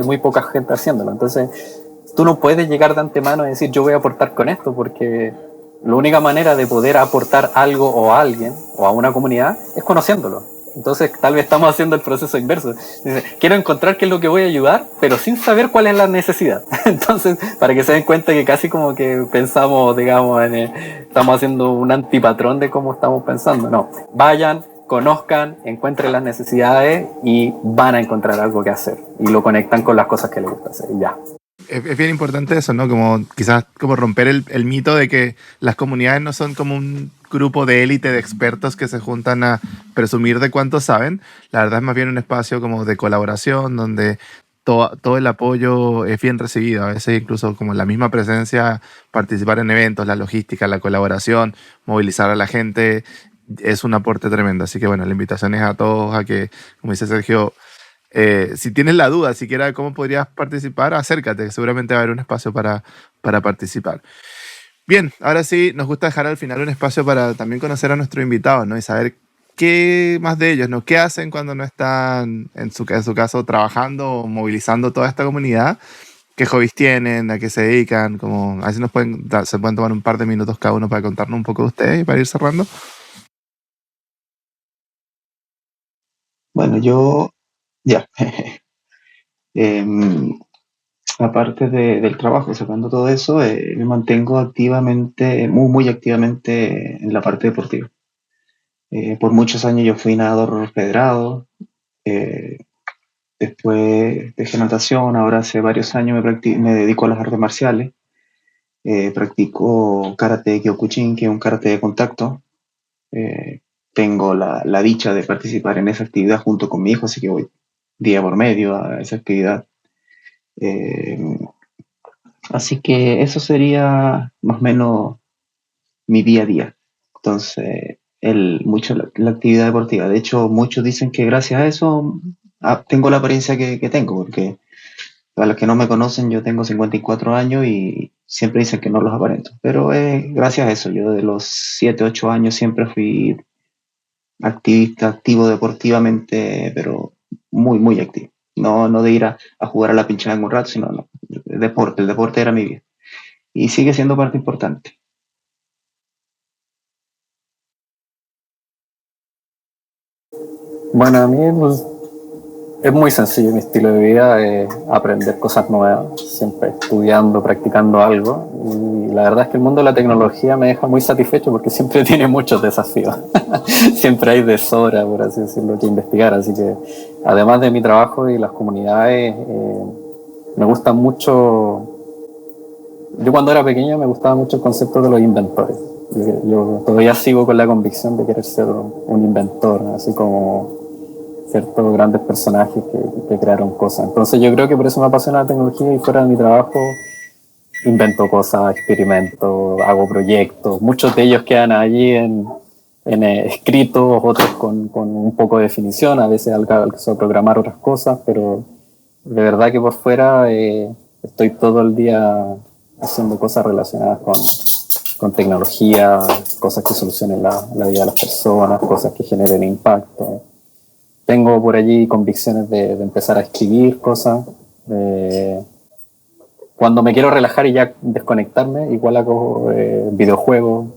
muy poca gente haciéndolo. Entonces, tú no puedes llegar de antemano y decir yo voy a aportar con esto, porque la única manera de poder aportar algo o a alguien o a una comunidad es conociéndolo. Entonces tal vez estamos haciendo el proceso inverso. Dice, quiero encontrar qué es lo que voy a ayudar, pero sin saber cuál es la necesidad. Entonces, para que se den cuenta que casi como que pensamos, digamos, estamos haciendo un antipatrón de cómo estamos pensando. No, vayan, conozcan, encuentren las necesidades y van a encontrar algo que hacer. Y lo conectan con las cosas que les gusta hacer y ya. Es bien importante eso, ¿no? Como quizás como romper el mito de que las comunidades no son como un grupo de élite de expertos que se juntan a presumir de cuánto saben. La verdad es más bien un espacio como de colaboración donde todo el apoyo es bien recibido. A veces incluso como la misma presencia, participar en eventos, la logística, la colaboración, movilizar a la gente es un aporte tremendo. Así que bueno, la invitación es a todos a que, como dice Sergio, si tienes la duda siquiera de cómo podrías participar, acércate, seguramente va a haber un espacio para participar. Bien, ahora sí, nos gusta dejar al final un espacio para también conocer a nuestros invitados, ¿no? Y saber qué más de ellos, ¿no? ¿Qué hacen cuando no están, en su caso, trabajando o movilizando toda esta comunidad? ¿Qué hobbies tienen? ¿A qué se dedican? Como, a ver si se pueden tomar un par de minutos cada uno para contarnos un poco de ustedes y para ir cerrando. Bueno, yo ya. Aparte del trabajo, sacando todo eso, me mantengo activamente, muy activamente en la parte deportiva. Por muchos años yo fui nadador federado, después dejé natación, ahora hace varios años me dedico a las artes marciales. Practico karate Kyokushin, que es un karate de contacto. Tengo la dicha de participar en esa actividad junto con mi hijo, así que voy día por medio a esa actividad. Así que eso sería más o menos mi día a día. Entonces, mucho la actividad deportiva. De hecho, muchos dicen que gracias a eso tengo la apariencia que tengo, porque para los que no me conocen, yo tengo 54 años y siempre dicen que no los aparento. Pero gracias a eso, yo de los 7, 8 años siempre fui activo deportivamente, pero muy activo. No de ir a jugar a la pinchada en un rato, sino no. El deporte era mi vida. Y sigue siendo parte importante. Bueno, a mí pues, es muy sencillo mi estilo de vida, aprender cosas nuevas, siempre estudiando, practicando algo. Y la verdad es que el mundo de la tecnología me deja muy satisfecho porque siempre tiene muchos desafíos. Siempre hay de sobra, por así decirlo, que investigar. Así que además de mi trabajo y las comunidades, me gusta mucho. Yo cuando era pequeño me gustaba mucho el concepto de los inventores. Yo todavía sigo con la convicción de querer ser un inventor, así como ciertos grandes personajes que crearon cosas. Entonces yo creo que por eso me apasiona la tecnología y fuera de mi trabajo invento cosas, experimento, hago proyectos. Muchos de ellos quedan allí en escritos, otros con un poco de definición. A veces alcanzo a programar otras cosas, pero de verdad que por fuera estoy todo el día haciendo cosas relacionadas con tecnología, cosas que solucionen la vida de las personas, cosas que generen impacto. tengo por allí convicciones de empezar a escribir cosas. Cuando me quiero relajar y ya desconectarme, igual hago videojuegos.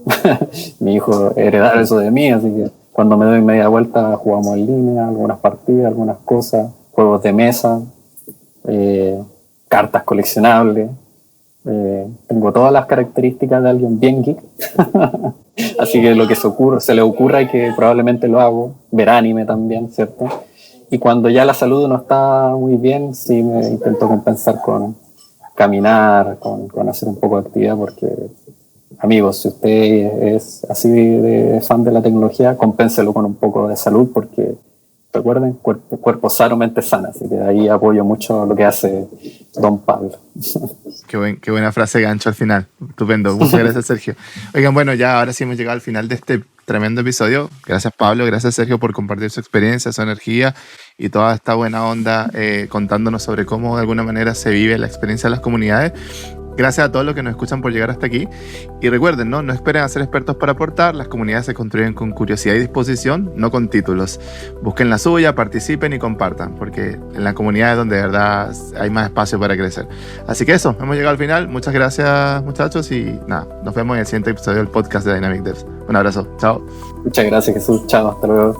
Mi hijo heredar eso de mí, así que cuando me doy media vuelta jugamos en línea, algunas partidas, algunas cosas, juegos de mesa, cartas coleccionables. Tengo todas las características de alguien bien geek. Así que lo que se le ocurra y que probablemente lo hago. Ver anime también, ¿cierto? Y cuando ya la salud no está muy bien, sí me intento compensar con caminar, con hacer un poco de actividad, porque, amigos, si usted es así de fan de la tecnología, compénselo con un poco de salud, porque recuerden, cuerpo sano, mente sana. Así que ahí apoyo mucho lo que hace don Pablo. Qué buena frase gancho al final. Estupendo. Muchas gracias, Sergio. Oigan, bueno, ya ahora sí hemos llegado al final de este tremendo episodio. Gracias, Pablo. Gracias, Sergio, por compartir su experiencia, su energía y toda esta buena onda contándonos sobre cómo de alguna manera se vive la experiencia de las comunidades. Gracias a todos los que nos escuchan por llegar hasta aquí. Y recuerden, no esperen a ser expertos para aportar. Las comunidades se construyen con curiosidad y disposición, no con títulos. Busquen la suya, participen y compartan, porque en la comunidad es donde de verdad hay más espacio para crecer. Así que eso, hemos llegado al final. Muchas gracias, muchachos, y nada, nos vemos en el siguiente episodio del podcast de Dynamic Devs. Un abrazo, chao. Muchas gracias, Jesús. Chao, hasta luego.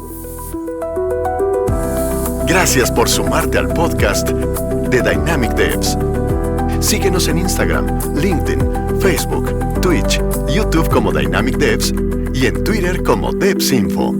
Gracias por sumarte al podcast de Dynamic Devs. Síguenos en Instagram, LinkedIn, Facebook, Twitch, YouTube como Dynamic Devs y en Twitter como DevsInfo.